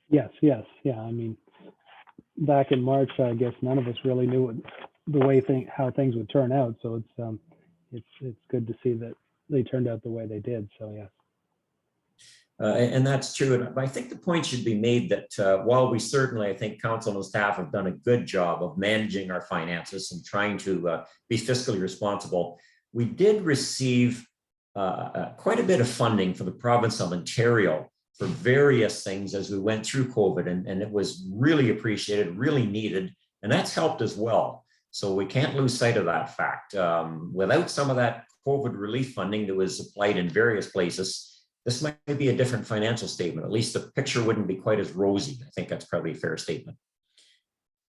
Yes. Yeah. I mean, back in March, I guess none of us really knew the way how things would turn out. So it's good to see that they turned out the way they did. So yes. And that's true. And I think the point should be made that while we certainly, I think council and staff have done a good job of managing our finances and trying to be fiscally responsible, we did receive quite a bit of funding for the province of Ontario for various things as we went through COVID, and it was really appreciated, really needed, and that's helped as well. So we can't lose sight of that fact. Without some of that COVID relief funding that was applied in various places, this might be a different financial statement. At least the picture wouldn't be quite as rosy. I think that's probably a fair statement.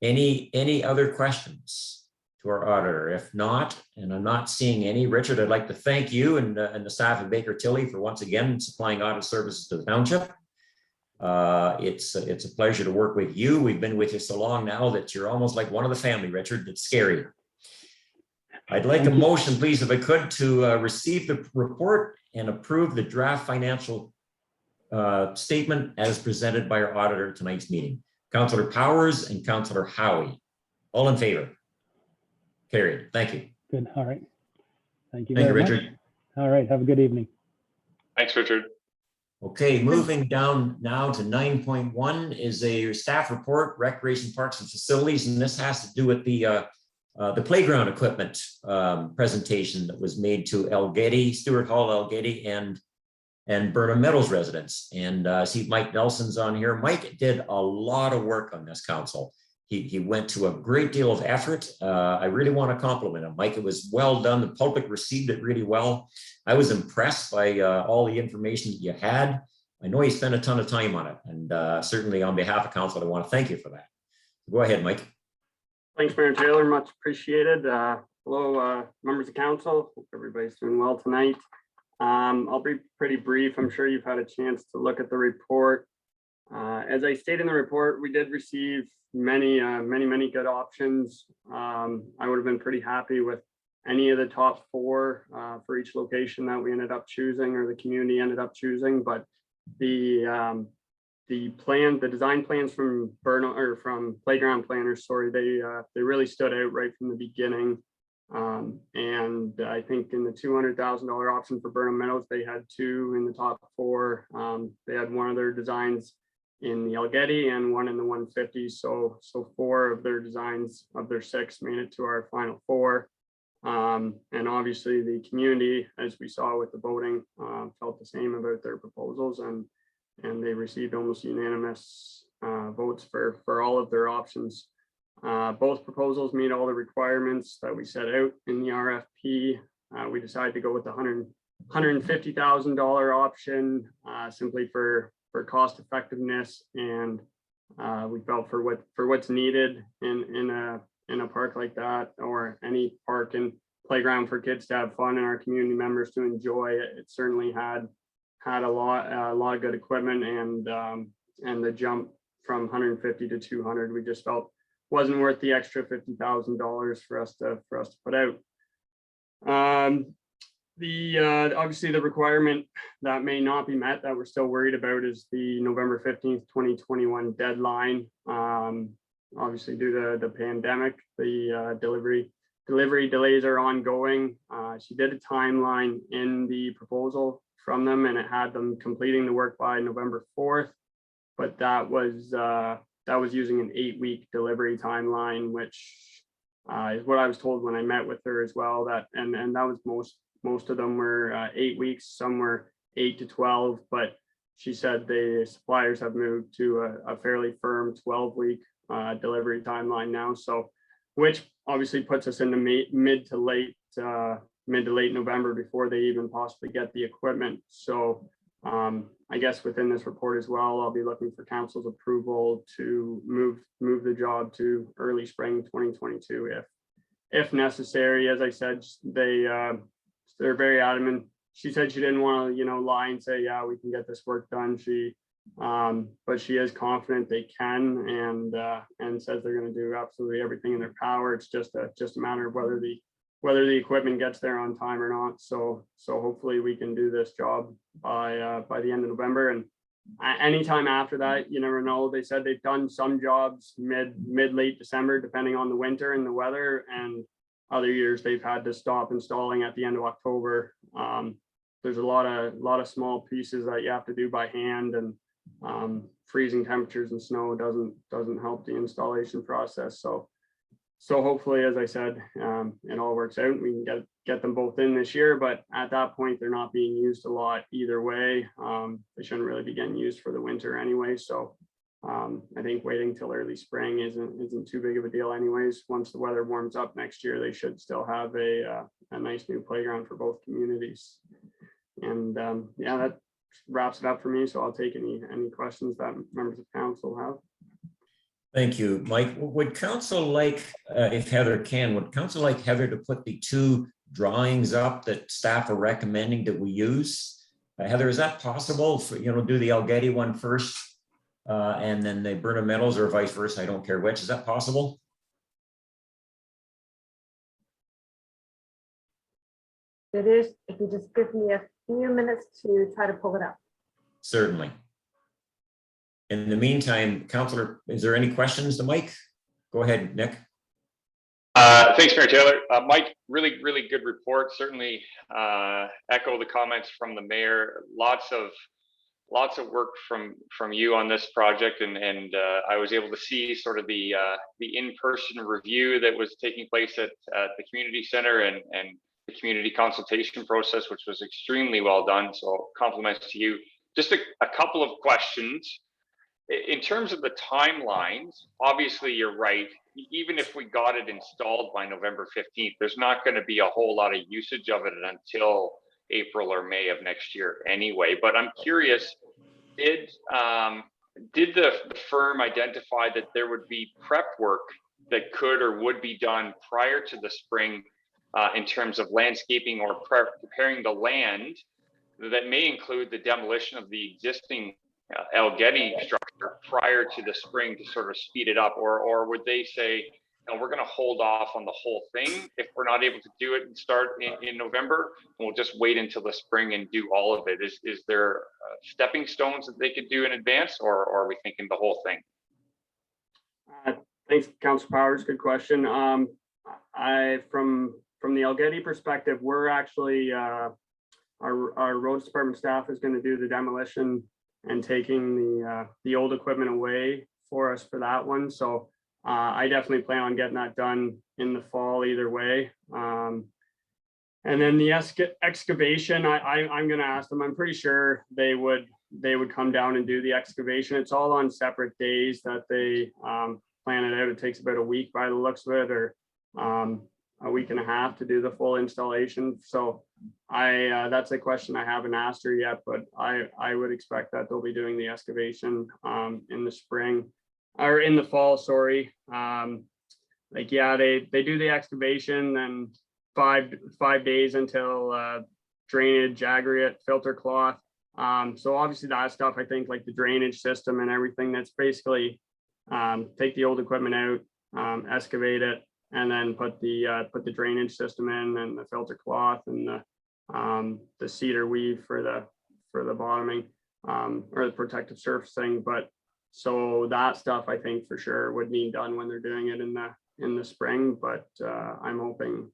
Any other questions to our auditor? If not, and I'm not seeing any, Richard, I'd like to thank you and the staff of Baker Tilly for once again supplying audit services to the township. It's a pleasure to work with you. We've been with you so long now that you're almost like one of the family, Richard. It's scary. I'd like a motion, please, if I could, to receive the report and approve the draft financial statement as presented by our auditor at tonight's meeting. Councillor Powers and Councillor Howie. All in favor? Carried. Thank you. Good. All right. Thank you Thank you, very much. Richard. All right. Have a good evening. Thanks, Richard. Okay, moving down now to 9.1 is a staff report, recreation parks and facilities, and this has to do with the playground equipment presentation that was made to Elgetty, Stewart Hall, Elgetty, and Burnham Meadows residents. And see, Mike Nelson's on here. Mike did a lot of work on this, council. He went to a great deal of effort. I really want to compliment him. Mike, it was well done. The public received it really well. I was impressed by all the information that you had. I know you spent a ton of time on it, and certainly on behalf of council, I want to thank you for that. Go ahead, Mike. Thanks, Mayor Taylor. Much appreciated. Hello, members of council. Hope everybody's doing well tonight. I'll be pretty brief. I'm sure you've had a chance to look at the report. As I stated in the report, we did receive many good options. I would have been pretty happy with any of the top four for each location that we ended up choosing, or the community ended up choosing. But the design plans from Burnham, or from Playground Planners, sorry, they really stood out right from the beginning. And I think in the $200,000 option for Burnham Meadows, they had two in the top four. They had one of their designs in the Elgetty and one in the 150. So four of their designs of their six made it to our final four. And obviously the community, as we saw with the voting, felt the same about their proposals, and they received almost unanimous votes for all of their options. Both proposals meet all the requirements that we set out in the RFP. We decided to go with the $150,000 option simply for cost effectiveness, and we felt for what's needed in a park like that, or any park and playground for kids to have fun and our community members to enjoy it. It certainly had a lot of good equipment, and the jump from 150 to 200 we just felt wasn't worth the extra $50,000 for us to put out. Obviously the requirement that may not be met that we're still worried about is the November 15th, 2021 deadline. Obviously due to the pandemic, the delivery delays are ongoing. She did a timeline in the proposal from them, and it had them completing the work by November 4th, but that was using an 8-week delivery timeline, which is what I was told when I met with her as well. And that was most of them were 8 weeks, some were 8 to 12, but she said the suppliers have moved to a fairly firm 12-week delivery timeline now. So, which obviously puts us into mid to late November before they even possibly get the equipment. So I guess within this report as well, I'll be looking for council's approval to move the job to early spring 2022 if necessary. As I said, they're very adamant. She said she didn't want to, lie and say, yeah, we can get this work done. But she is confident they can, and says they're going to do absolutely everything in their power. It's just a matter of whether the equipment gets there on time or not. So hopefully we can do this job by the end of November. And anytime after that, you never know. They said they've done some jobs late December, depending on the winter and the weather, and other years they've had to stop installing at the end of October. There's a lot of small pieces that you have to do by hand, and freezing temperatures and snow doesn't help the installation process. So hopefully, as I said, it all works out and we can get them both in this year. But at that point, they're not being used a lot either way. They shouldn't really be getting used for the winter anyway. So I think waiting till early spring isn't too big of a deal anyways. Once the weather warms up next year, they should still have a nice new playground for both communities. And yeah, that wraps it up for me. So I'll take any questions that members of council have. Thank you, Mike. Would council like, if Heather can, would council like Heather to put the 2 drawings up that staff are recommending that we use? Heather, is that possible? For, do the Algetti one first and then the Burnham Meadows, or vice versa? I don't care which. Is that possible? It is, if you just give me a few minutes to try to pull it up. Certainly. In the meantime, Councillor, is there any questions to Mike? Go ahead, Nick. Thanks, Mayor Taylor. Mike, really good report. Certainly echo the comments from the mayor. Lots of work from you on this project, and I was able to see sort of the in-person review that was taking place at the community center and the community consultation process, which was extremely well done. So compliments to you. Just a couple of questions. In terms of the timelines, obviously you're right. Even if we got it installed by November 15th, there's not going to be a whole lot of usage of it until April or May of next year anyway. But I'm curious, did the firm identify that there would be prep work that could or would be done prior to the spring in terms of landscaping or preparing the land that may include the demolition of the existing Algetti structure prior to the spring to sort of speed it up, or would they say, we're going to hold off on the whole thing if we're not able to do it and start in November, and we'll just wait until the spring and do all of it? Is there stepping stones that they could do in advance, or are we thinking the whole thing? Thanks, Councilor Powers. Good question. From the Algetti perspective, we're actually our roads department staff is going to do the demolition and taking the old equipment away for us for that one. So I definitely plan on getting that done in the fall either way. And then the excavation, I'm going to ask them. I'm pretty sure they would come down and do the excavation. It's all on separate days that they plan it out. It takes about a week by the looks of it, or a week and a half to do the full installation. So that's a question I haven't asked her yet, but I would expect that they'll be doing the excavation in the spring or in the fall, sorry. Like, yeah, they do the excavation, then 5 days until drainage, aggregate, filter cloth. So obviously that stuff, I think, like the drainage system and everything, that's basically take the old equipment out, excavate it, and then put the drainage system in, and the filter cloth and the cedar weave for the bottoming or the protective surfacing. But so that stuff, I think for sure would need done when they're doing it in the spring. But I'm hoping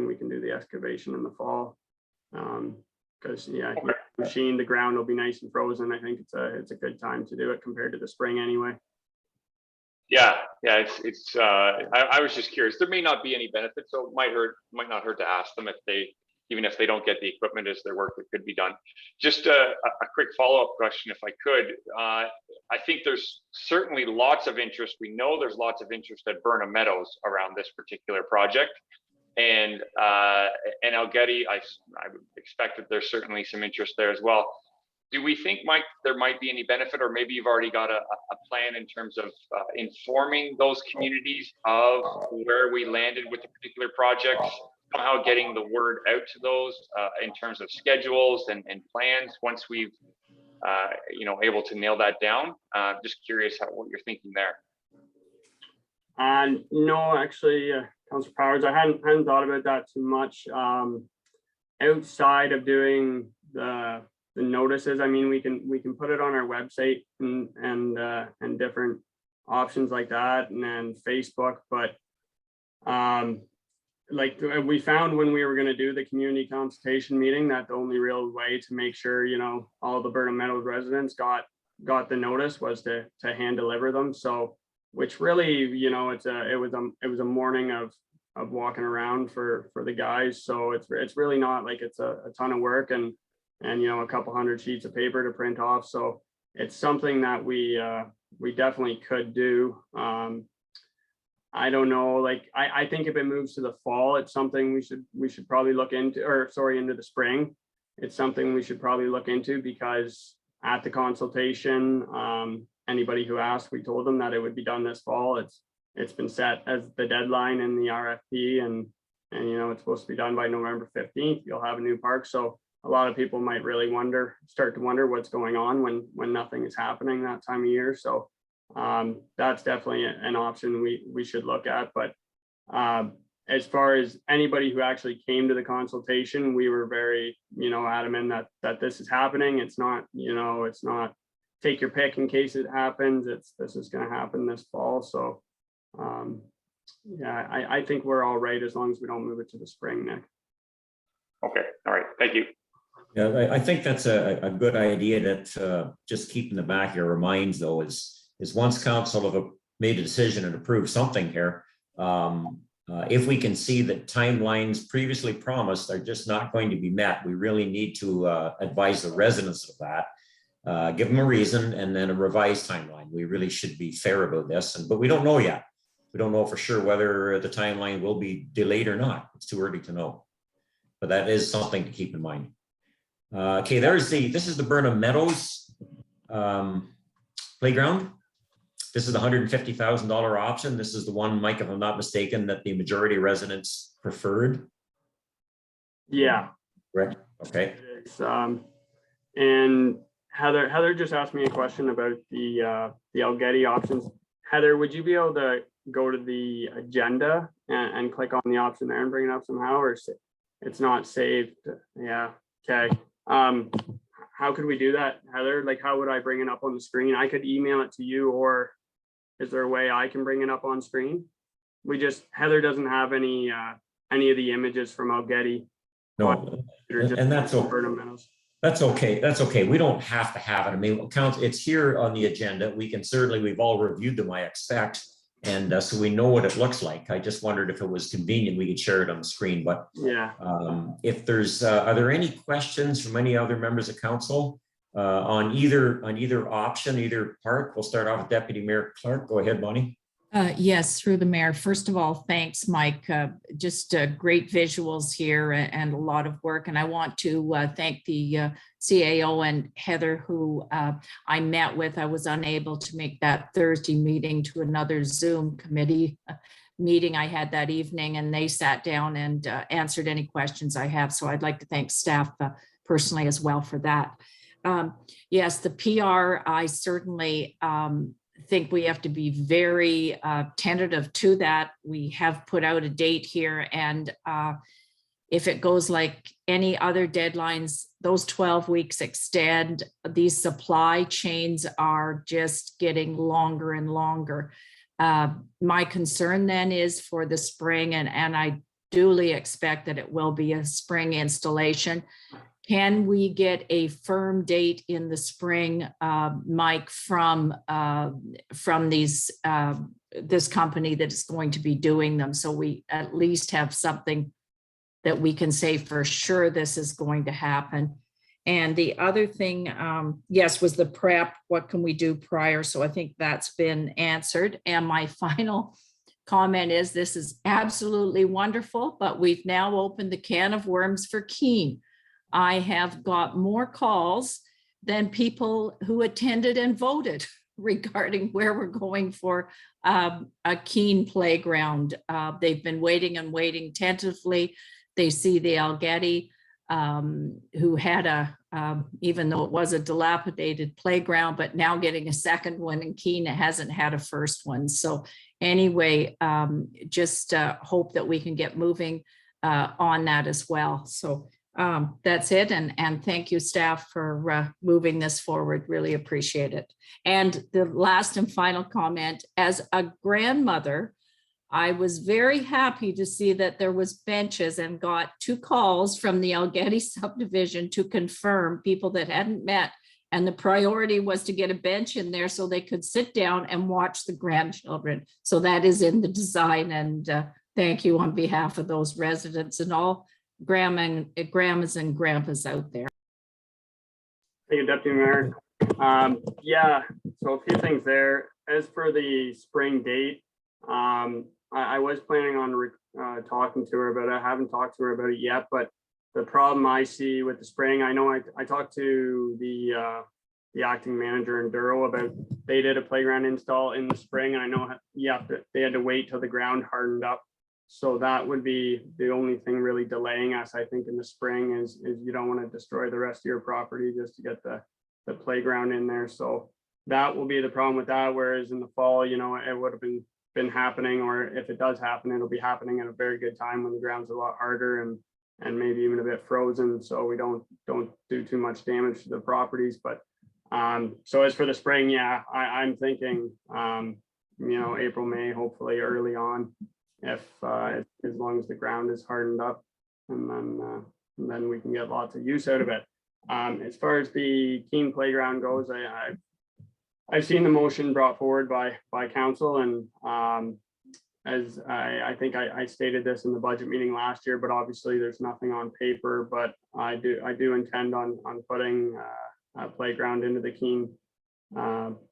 we can do the excavation in the fall, because yeah, machine, the ground will be nice and frozen. I think it's a good time to do it compared to the spring anyway. Yeah, it's I was just curious. There may not be any benefit, so it might not hurt to ask them even if they don't get the equipment, is there work that could be done? Just a quick follow-up question, if I could. I think there's certainly lots of interest. We know there's lots of interest at Burnham Meadows around this particular project, and Algetti, I would expect that there's certainly some interest there as well. Do we think, Mike, there might be any benefit, or maybe you've already got a plan in terms of informing those communities of where we landed with the particular projects, somehow getting the word out to those in terms of schedules and plans once we've able to nail that down? Just curious what you're thinking there. No, actually, Councilor Powers, I hadn't thought about that too much. Outside of doing the notices. I mean, we can put it on our website and different options like that, and then Facebook. But like we found when we were going to do the community consultation meeting, that the only real way to make sure, you know, all the Burnham Meadows residents got the notice was to hand deliver them. So, which really, you know, it was a morning of walking around for the guys. So it's really not like it's a ton of work and you know, a couple hundred sheets of paper to print off. So it's something that we definitely could do. I don't know, like, I think if it moves to the fall, it's something we should probably look into, or sorry, into the spring. It's something we should probably look into, because at the consultation, anybody who asked, we told them that it would be done this fall. It's been set as the deadline in the RFP, and you know, it's supposed to be done by November 15th. You'll have a new park. So a lot of people might really start to wonder what's going on when nothing is happening that time of year. So that's definitely an option we should look at. But as far as anybody who actually came to the consultation, we were very, you know, adamant that this is happening. It's not, you know, it's not take your pick in case it happens. This is going to happen this fall. So yeah, I think we're all right as long as we don't move it to the spring, Nick. Okay, all right, thank you. Yeah, I think that's a good idea. That just keep in the back of your minds, though, is once council have made a decision and approved something here, if we can see that timelines previously promised are just not going to be met, we really need to advise the residents of that, give them a reason, and then a revised timeline. We really should be fair about this, but we don't know yet. We don't know for sure whether the timeline will be delayed or not. It's too early to know, but that is something to keep in mind. Okay, this is the Burnham Meadows playground. This is the $150,000 option. This is the one, Mike, if I'm not mistaken, that the majority residents preferred. Yeah. Correct. Okay. It's, and Heather just asked me a question about the Algetty options. Heather, would you be able to go to the agenda and click on the option there and bring it up somehow, or it's not saved? Yeah. Okay. How could we do that, Heather? Like, how would I bring it up on the screen? I could email it to you, or is there a way I can bring it up on screen? Heather doesn't have any of the images from Algetty. No, and that's okay. That's okay. That's okay. We don't have to have it. I mean, it's here on the agenda. We've all reviewed them, I expect. And so we know what it looks like. I just wondered if it was convenient, we could share it on the screen. But yeah, if there's, are there any questions from any other members of council on either option, either part? We'll start off with Deputy Mayor Clark. Go ahead, Bonnie. Yes, through the mayor. First of all, thanks, Mike. Just great visuals here and a lot of work. And I want to thank the CAO and Heather, who I met with. I was unable to make that Thursday meeting to another Zoom committee meeting I had that evening, and they sat down and answered any questions I have. So I'd like to thank staff personally as well for that. Yes, the PR, I certainly think we have to be very tentative to that. We have put out a date here, and if it goes like any other deadlines, those 12 weeks extend. These supply chains are just getting longer and longer. My concern then is for the spring, and I duly expect that it will be a spring installation. Can we get a firm date in the spring, Mike, from this company that is going to be doing them, so we at least have something that we can say for sure this is going to happen? And the other thing, yes, was the prep. What can we do prior? So I think that's been answered. And my final comment is, this is absolutely wonderful, but we've now opened the can of worms for Keene. I have got more calls than people who attended and voted regarding where we're going for a Keene playground. They've been waiting and waiting tentatively. They see the Algetty, who had even though it was a dilapidated playground, but now getting a second one, and Keene hasn't had a first one. So anyway, just hope that we can get moving on that as well. So That's it. And thank you, staff, for moving this forward. Really appreciate it. And the last and final comment, as a grandmother, I was very happy to see that there was benches and got 2 calls from the Algety subdivision to confirm people that hadn't met. And the priority was to get a bench in there so they could sit down and watch the grandchildren. So that is in the design, and thank you on behalf of those residents and all grandmas and grandpas out there. Thank you, Deputy Mayor. Yeah, so a few things there. As for the spring date, I was planning on talking to her about it. I haven't talked to her about it yet, but the problem I see with the spring, I know I talked to the acting manager in Duro about, they did a playground install in the spring, and I know they had to wait till the ground hardened up. So that would be the only thing really delaying us, I think, in the spring is you don't want to destroy the rest of your property just to get the playground in there. So that will be the problem with that. Whereas in the fall, you know, it would have been happening, or if it does happen, it'll be happening at a very good time when the ground's a lot harder and maybe even a bit frozen, so we don't do too much damage to the properties. But so as for the spring, yeah, I'm thinking you know, April, May, hopefully early on, if as long as the ground is hardened up, and then we can get lots of use out of it. As far as the Keene playground goes, I've seen the motion brought forward by council, and as I think I stated this in the budget meeting last year, but obviously there's nothing on paper, but I do intend on putting a playground into the Keene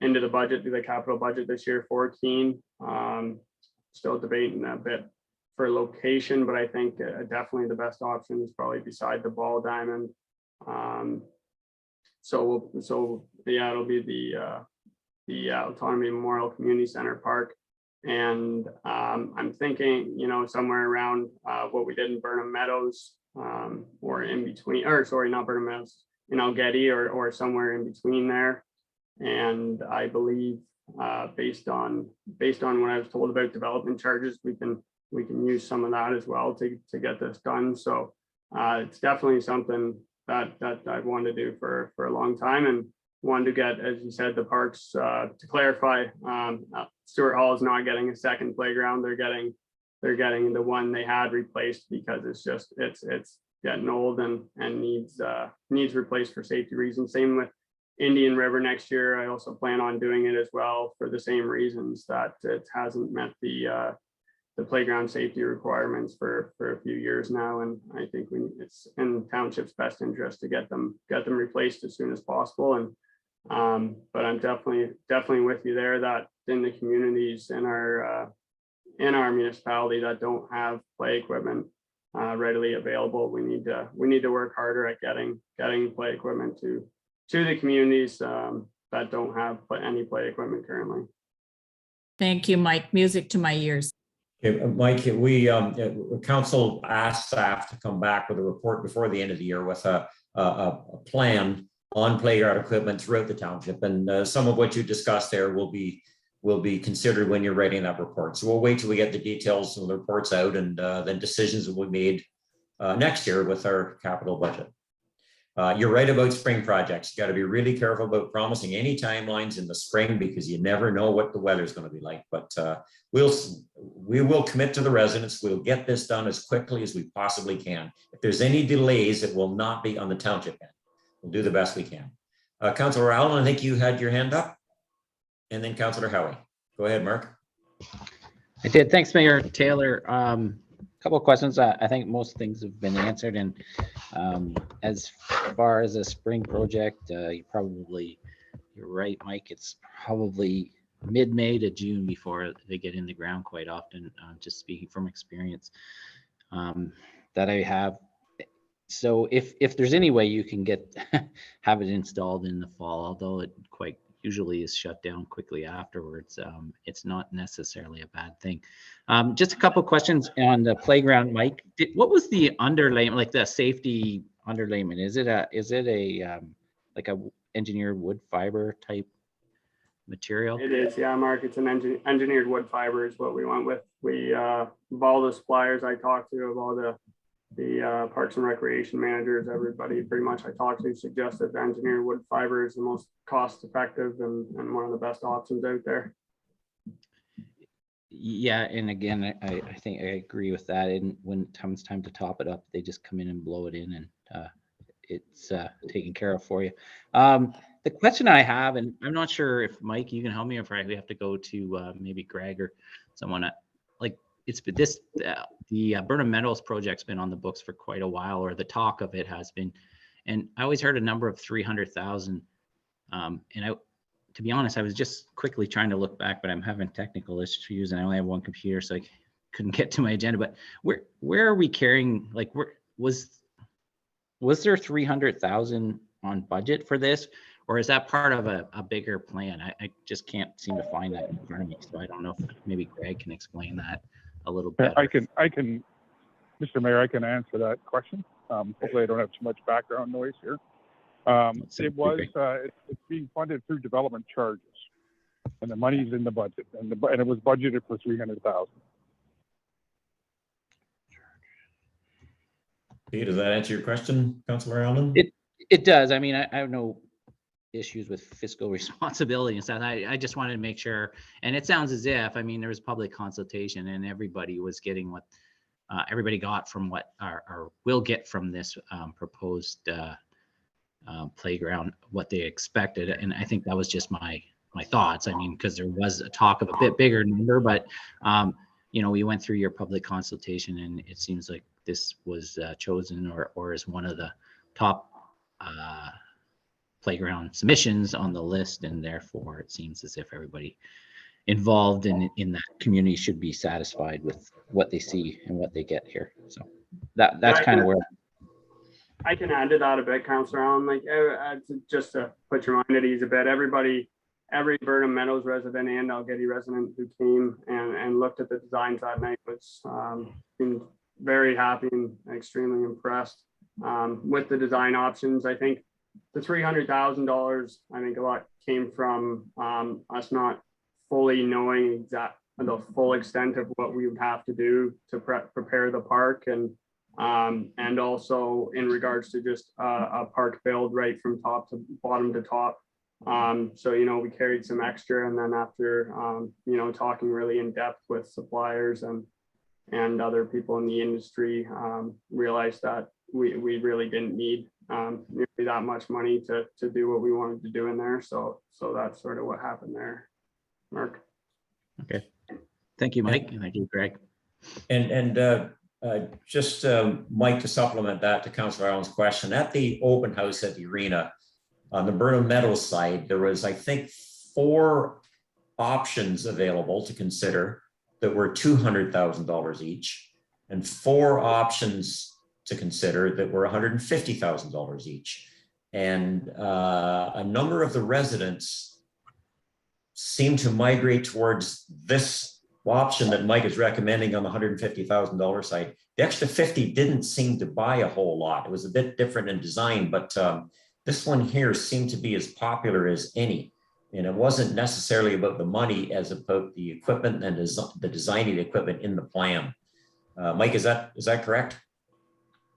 into the budget, the capital budget this year for Keene. Still debating a bit for location, but I think definitely the best option is probably beside the ball diamond. So yeah, it'll be the Otonabee Memorial Community Center Park. And I'm thinking, you know, somewhere around what we did in Burnham Meadows, or in between, or sorry, not Burnham Meadows, in Algety, or somewhere in between there. And I believe based on what I was told about development charges, we can use some of that as well to get this done. So it's definitely something that I've wanted to do for a long time, and wanted to get, as you said, the parks, to clarify, Stuart Hall is not getting a second playground. They're getting the one they had replaced, because it's getting old and needs replaced for safety reasons. Same with Indian River next year. I also plan on doing it as well for the same reasons, that it hasn't met the playground safety requirements for a few years now, and I think it's in township's best interest to get them replaced as soon as possible. And but I'm definitely with you there, that in the communities in our municipality that don't have play equipment readily available, we need to work harder at getting play equipment to the communities that don't have any play equipment currently. Thank you, Mike. Music to my ears. Okay, Mike, we council asked staff to come back with a report before the end of the year with a plan on playground equipment throughout the township, and some of what you discussed there will be considered when you're writing that report. So we'll wait till we get the details of the reports out, and then decisions will be made next year with our capital budget. You're right about spring projects. You got to be really careful about promising any timelines in the spring, because you never know what the weather is going to be like. But we will commit to the residents. We'll get this done as quickly as we possibly can. If there's any delays, it will not be on the township end. We'll do the best we can. Councillor Allen, I think you had your hand up, and then Councillor Howie. Go ahead, Mark. I did. Thanks, Mayor Taylor. Couple of questions. I think most things have been answered, and as far as a spring project, you're right, Mike. It's probably mid-May to June before they get in the ground quite often. Just speaking from experience that I have. So if there's any way you can have it installed in the fall, although it quite usually is shut down quickly afterwards, it's not necessarily a bad thing. Just a couple of questions on the playground, Mike. What was the underlayment, like the safety underlayment? Is it a like a engineered wood fiber type material? It is, yeah, Mark. It's an engineered wood fiber is what we went with. We of all the suppliers I talked to, of all the the Parks and Recreation managers, everybody pretty much I talked to suggested the engineered wood fiber is the most cost effective and one of the best options out there. Yeah, and again, I think I agree with that. And when it comes time to top it up, they just come in and blow it in, and it's taken care of for you. The question I have, and I'm not sure if Mike, you can help me, if I have to go to maybe Greg or someone. Like it's been this the Burnham Meadows project's been on the books for quite a while, or the talk of it has been, and I always heard a number of 300,000. And to be honest, I was just quickly trying to look back, but I'm having technical issues and I only have one computer, so I couldn't get to my agenda. But where are we carrying, like, where was there 300,000 on budget for this? Or is that part of a bigger plan? I just can't seem to find that in front of me. So I don't know if maybe Greg can explain that a little better. I can, Mr. Mayor, I can answer that question. Hopefully I don't have too much background noise here. It's being funded through development charges, and the money's in the budget, and it was budgeted for 300,000. Does that answer your question, Councillor Allen? It does. I mean, I have no issues with fiscal responsibility and stuff. I just wanted to make sure, and it sounds as if, I mean, there was public consultation and everybody was getting what everybody got from what or will get from this proposed playground, what they expected. And I think that was just my thoughts. I mean, because there was a talk of a bit bigger number, but you know, we went through your public consultation and it seems like this was chosen or is one of the top playground submissions on the list, and therefore it seems as if everybody involved in that community should be satisfied with what they see and what they get here. So that's kind of where I can add to that a bit, Councillor Allen. Like, just to put your mind at ease a bit, every Burnham Meadows resident and Algety resident who came and looked at the designs that night was very happy and extremely impressed with the design options. I think the $300,000, I think a lot came from us not fully knowing the full extent of what we would have to do to prepare the park, and also in regards to just a park build right from top to bottom to top. So, you know, we carried some extra, and then after, you know, talking really in depth with suppliers and other people in the industry, realized that we really didn't need nearly that much money to do what we wanted to do in there. So that's sort of what happened there, Mark. Okay. Thank you, Mike. And thank you, Greg. And just Mike, to supplement that to Councillor Allen's question, at the open house at the arena on the Burnham Meadows side, there was, I think, 4 options available to consider that were $200,000 each, and 4 options to consider that were $150,000 each. And a number of the residents seem to migrate towards this option that Mike is recommending on the $150,000 side. The extra 50 didn't seem to buy a whole lot. It was a bit different in design, but this one here seemed to be as popular as any. And it wasn't necessarily about the money as about the equipment and the design of the equipment in the plan. Mike, is that correct?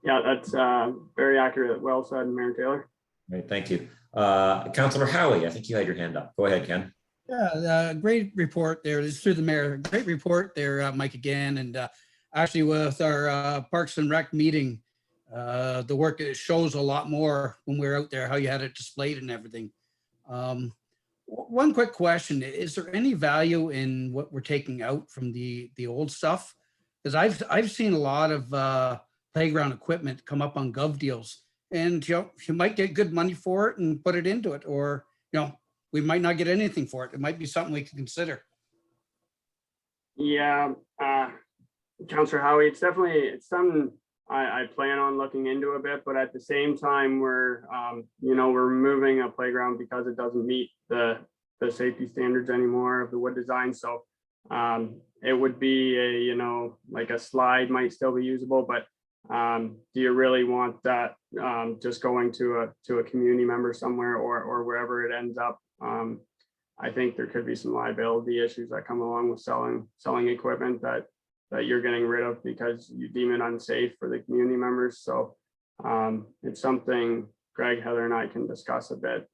Yeah, that's very accurate. Well said, Mayor Taylor. Great, thank you. Councillor Howie, I think you had your hand up. Go ahead, Ken. Yeah, great report there. This is through the mayor. Great report there, Mike, again. And actually with our Parks and Rec meeting, the work shows a lot more when we're out there, how you had it displayed and everything. One quick question, is there any value in what we're taking out from the old stuff? Because I've seen a lot of playground equipment come up on gov deals, and you might get good money for it and put it into it, or we might not get anything for it. It might be something we can consider. Yeah, Councillor Howie, it's something I plan on looking into a bit, but at the same time, we're removing a playground because it doesn't meet the safety standards anymore of the wood design. So it would be like a slide might still be usable, but do you really want that just going to a community member somewhere or wherever it ends up? I think there could be some liability issues that come along with selling equipment that that you're getting rid of because you deem it unsafe for the community members. So it's something Greg, Heather, and I can discuss a bit,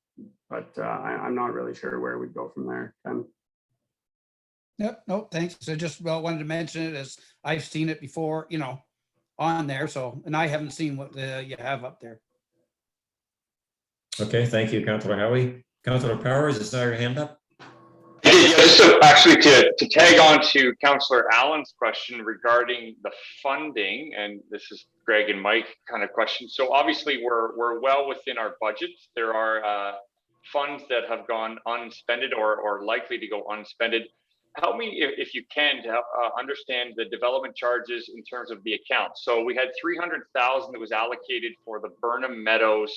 but I'm not really sure where we'd go from there. Yep, no, thanks. I just wanted to mention it as I've seen it before, you know, on there. So, and I haven't seen what you have up there. Okay, thank you, Councillor Howie. Councillor Powers, is that your hand up? Yeah, so actually to tag on to Councillor Allen's question regarding the funding, and this is Greg and Mike kind of question. So obviously we're well within our budget. There are funds that have gone unspended or likely to go unspended. Help me if you can to understand the development charges in terms of the account. So we had 300,000 that was allocated for the Burnham Meadows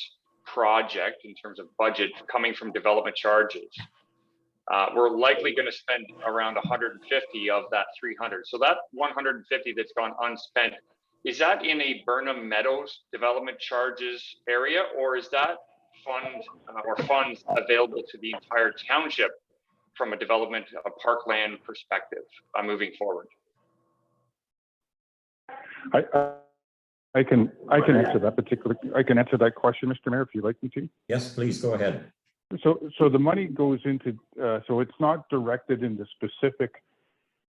project in terms of budget coming from development charges. We're likely going to spend around 150 of that 300. So that 150 that's gone unspent, is that in a Burnham Meadows development charges area, or is that fund or funds available to the entire township from a development, a parkland perspective moving forward? I can answer that question, Mr. Mayor, if you'd like me to. Yes, please go ahead. So the money goes into, so it's not directed into specific,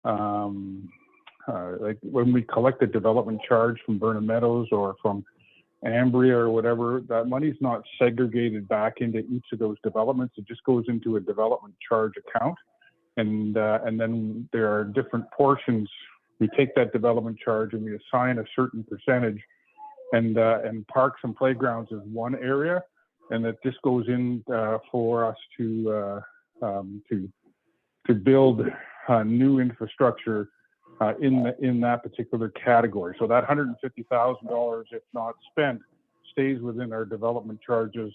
like when we collect a development charge from Burnham Meadows or from Ambria or whatever, that money's not segregated back into each of those developments. It just goes into a development charge account. And then there are different portions. We take that development charge and we assign a certain percentage, and parks and playgrounds is one area, and that this goes in for us to build new infrastructure in that particular category. So that $150,000, if not spent, stays within our development charges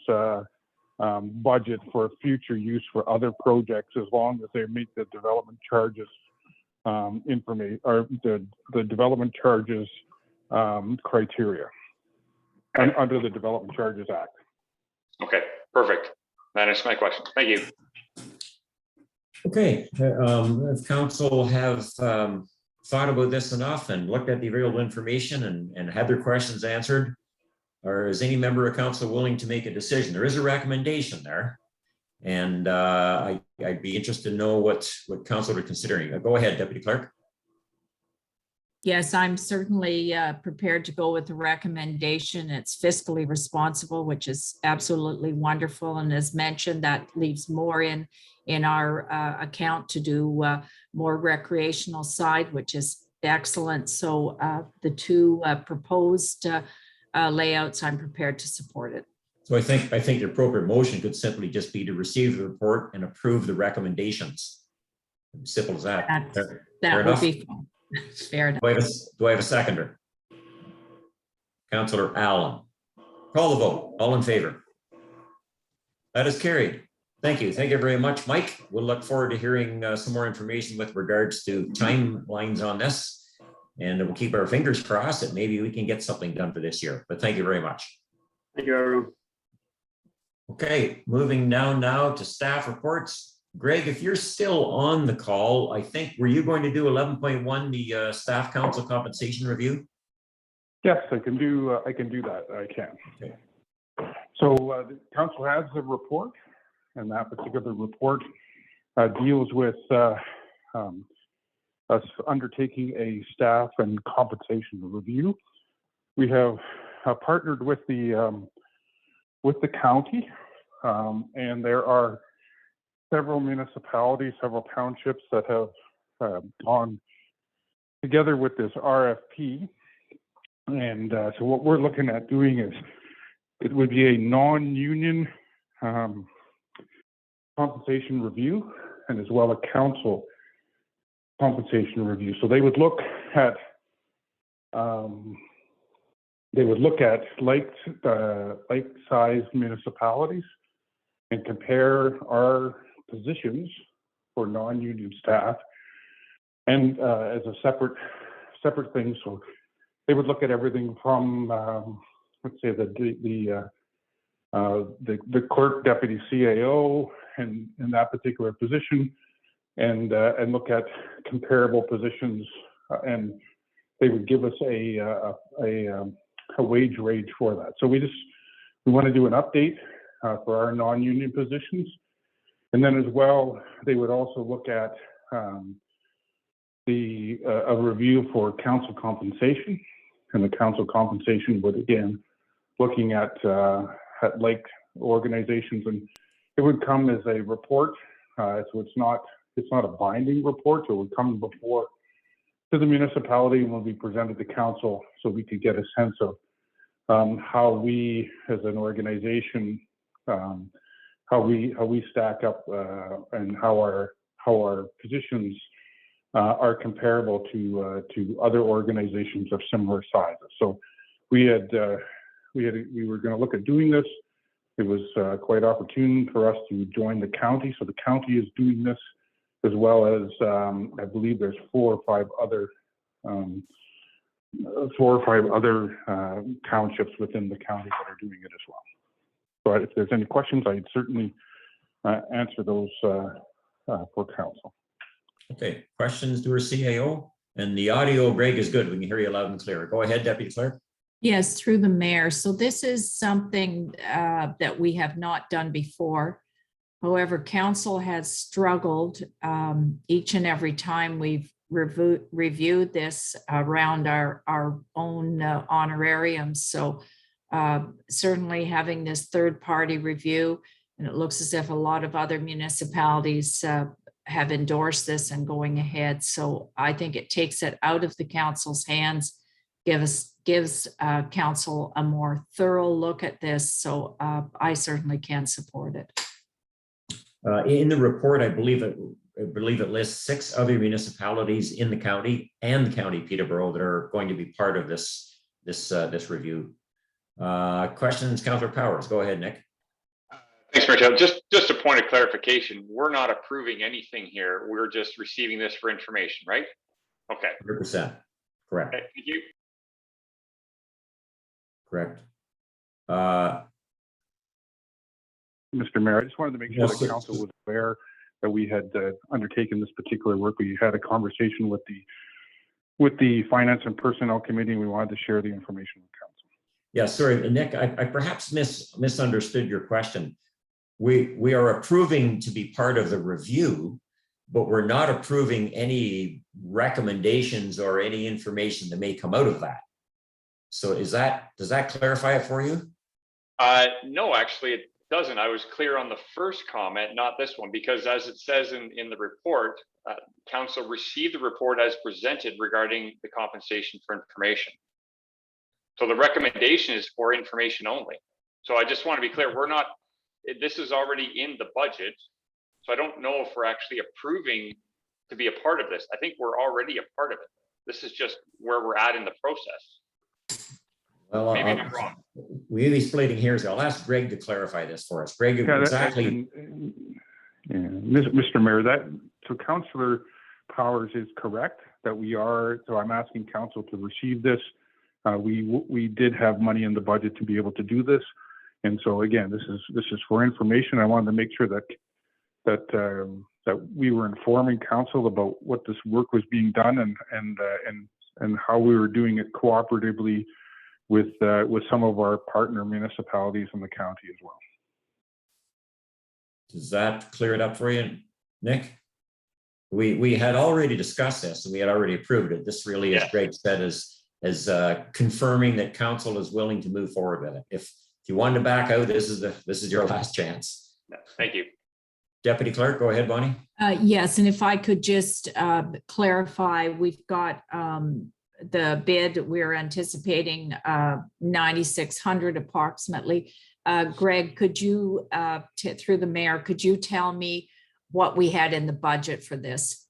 budget for future use for other projects, as long as they meet the development charges information or the development charges criteria under the Development Charges Act. Okay, perfect. That answers my question. Thank you. Okay, if council have thought about this enough and looked at the available information and had their questions answered, or is any member of council willing to make a decision? There is a recommendation there, and I'd be interested to know what council are considering. Go ahead, Deputy Clerk. Yes, I'm certainly prepared to go with the recommendation. It's fiscally responsible, which is absolutely wonderful. And as mentioned, that leaves more in our account to do more recreational side, which is excellent. So the two proposed layouts, I'm prepared to support it. So I think the appropriate motion could simply just be to receive the report and approve the recommendations. Simple as that. That would be fair enough. Do I have a seconder? Councillor Allen. Call the vote. All in favor? That is carried. Thank you. Thank you very much, Mike. We'll look forward to hearing some more information with regards to timelines on this. And we'll keep our fingers crossed that maybe we can get something done for this year. But thank you very much. Thank you, everyone. Okay, moving now to staff reports. Greg, if you're still on the call, I think, were you going to do 11.1, the staff council compensation review? Yes, I can do that. I can. Okay. So the council has a report, and that particular report deals with us undertaking a staff and compensation review. We have partnered with the county, and there are several municipalities, several townships that have gone together with this RFP. And so what we're looking at doing is, it would be a non-union compensation review, and as well a council compensation review. So they would look at like-sized municipalities and compare our positions for non-union staff, and as a separate thing. So they would look at everything from let's say the clerk, deputy CAO, and in that particular position, and look at comparable positions and they would give us a wage range for that. So we want to do an update for our non-union positions. And then as well, they would also look at a review for council compensation. And the council compensation would, again, looking at like organizations, and it would come as a report. So it's not a binding report. So it would come before to the municipality and will be presented to council, so we could get a sense of how we as an organization, how we stack up, and how our positions are comparable to other organizations of similar sizes. So we were going to look at doing this. It was quite opportune for us to join the county. So the county is doing this, as well as I believe there's 4 or 5 other townships within the county that are doing it as well. So if there's any questions, I'd certainly answer those for council. Okay, questions to our CAO? And the audio, Greg, is good. We can hear you loud and clear. Go ahead, Deputy Clerk. Yes, through the mayor. So this is something that we have not done before. However, council has struggled each and every time we've reviewed this around our own honorariums. So certainly having this third-party review, and it looks as if a lot of other municipalities have endorsed this and going ahead. So I think it takes it out of the council's hands, gives council a more thorough look at this. So I certainly can support it. In the report, I believe it lists 6 other municipalities in the county and the county Peterborough that are going to be part of this review. Questions, Councillor Powers? Go ahead, Nick. Thanks, Martel. Just a point of clarification. We're not approving anything here. We're just receiving this for information, right? Okay. 100%. Correct. Okay, thank you. Correct. Mr. Mayor, I just wanted to make sure the council was aware that we had undertaken this particular work. We had a conversation with the Finance and Personnel Committee, and we wanted to share the information with council. Yeah, sorry, Nick, I perhaps misunderstood your question. We are approving to be part of the review, but we're not approving any recommendations or any information that may come out of that. So does that clarify it for you? No, actually it doesn't. I was clear on the first comment, not this one, because as it says in the report, council received the report as presented regarding the compensation for information. So the recommendation is for information only. So I just want to be clear, this is already in the budget. So I don't know if we're actually approving to be a part of this. I think we're already a part of it. This is just where we're at in the process. Well, maybe I'm wrong. We'll be splitting hairs. I'll ask Greg to clarify this for us. Greg, exactly. Mr. Mayor, so Councillor Powers is correct that we are. So I'm asking council to receive this. We did have money in the budget to be able to do this, and so again, this is for information. I wanted to make sure that we were informing council about what this work was being done and how we were doing it cooperatively with some of our partner municipalities in the county as well. Does that clear it up for you, Nick? We had already discussed this and we had already approved it. This really, as Greg said, is confirming that council is willing to move forward with it. If you wanted to back out, this is your last chance. Thank you. Deputy Clerk, go ahead, Bonnie. Yes, and if I could just clarify, we've got the bid, we're anticipating 9,600 approximately. Greg, could you, through the mayor, could you tell me what we had in the budget for this?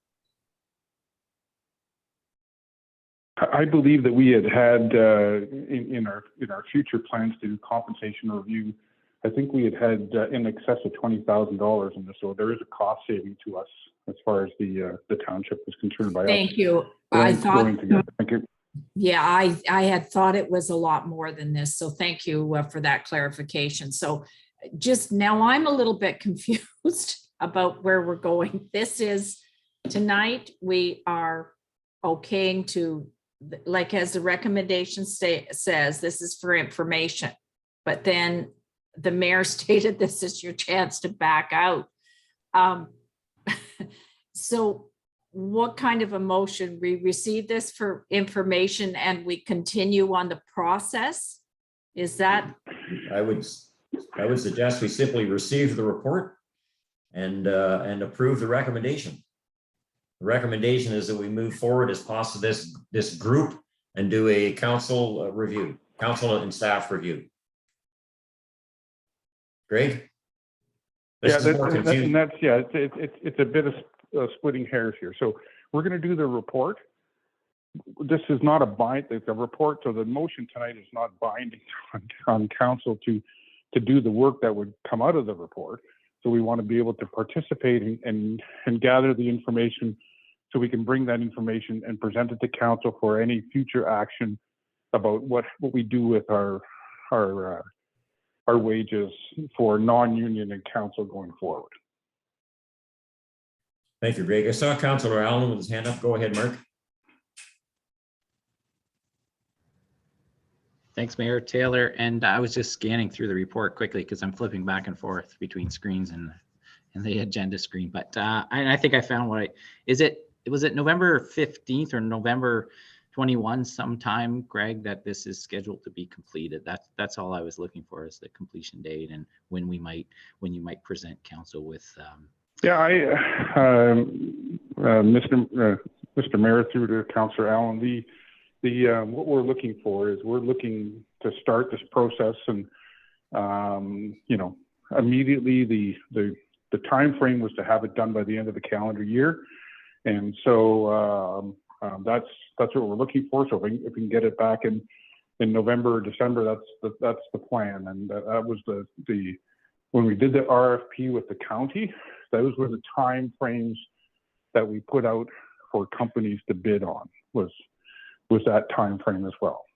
I believe that we had in our future plans to do compensation review. I think we had in excess of $20,000 in this, so there is a cost saving to us as far as the township is concerned. By Thank us. you. I thought. Thank you. Yeah, I had thought it was a lot more than this, so thank you for that clarification. So just now I'm a little bit confused about where we're going. This is tonight we are okaying to, like, as the recommendation says, this is for information. But then the mayor stated this is your chance to back out. So what kind of a motion? We receive this for information and we continue on the process? Is that? I would suggest we simply receive the report and approve the recommendation. The recommendation is that we move forward as part of this group and do a council review, council and staff review. Greg? Yeah, it's a bit of splitting hairs here. So we're going to do the report. This is not the report, so the motion tonight is not binding on council to do the work that would come out of the report. So we want to be able to participate and gather the information so we can bring that information and present it to council for any future action about what we do with our wages for non-union and council going forward. Thank you, Greg. I saw Councillor Allen with his hand up. Go ahead, Mark. Thanks, Mayor Taylor. And I was just scanning through the report quickly because I'm flipping back and forth between screens and the agenda screen. But I think I found was it November 15th or November 21 sometime, Greg, that this is scheduled to be completed? That's all I was looking for, is the completion date and when you might present council with. Mr. Mayor, through to Councillor Allen, what we're looking for is we're looking to start this process, and immediately the time frame was to have it done by the end of the calendar year, and so that's what we're looking for. So if we can get it back in November or December, that's the plan. And that was the when we did the RFP with the county, those were the time frames that we put out for companies to bid on, was that time frame as well.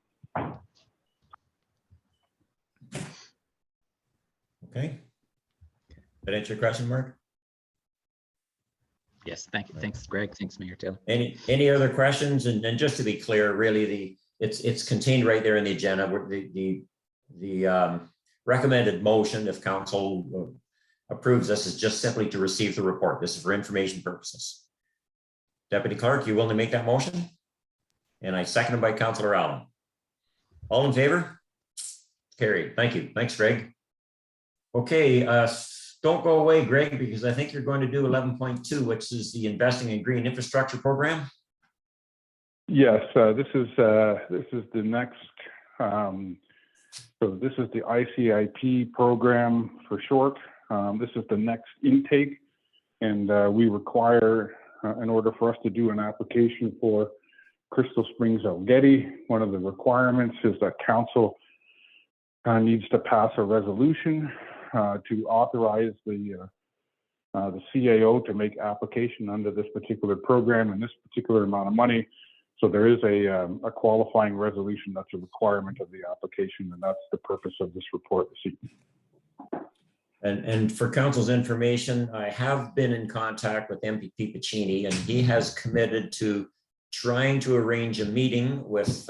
Okay. That answer your question, Mark? Yes, thank you. Thanks, Greg. Thanks, Mayor Taylor. Any other questions? And just to be clear, really, it's contained right there in the agenda. The recommended motion, if council approves this, is just simply to receive the report. This is for information purposes. Deputy Clerk, you willing to make that motion? And I seconded by Councillor Allen. All in favor? Carried. Thank you. Thanks, Greg. Okay, don't go away, Greg, because I think you're going to do 11.2, which is the Investing in Green Infrastructure Program. Yes, this is the next. So this is the ICIP program for short. This is the next intake, and we require, in order for us to do an application for Crystal Springs Algetty, one of the requirements is that council needs to pass a resolution to authorize the CAO to make application under this particular program and this particular amount of money. So there is a qualifying resolution that's a requirement of the application, and that's the purpose of this report this evening. And for council's information, I have been in contact with MPP Pacini, and he has committed to trying to arrange a meeting with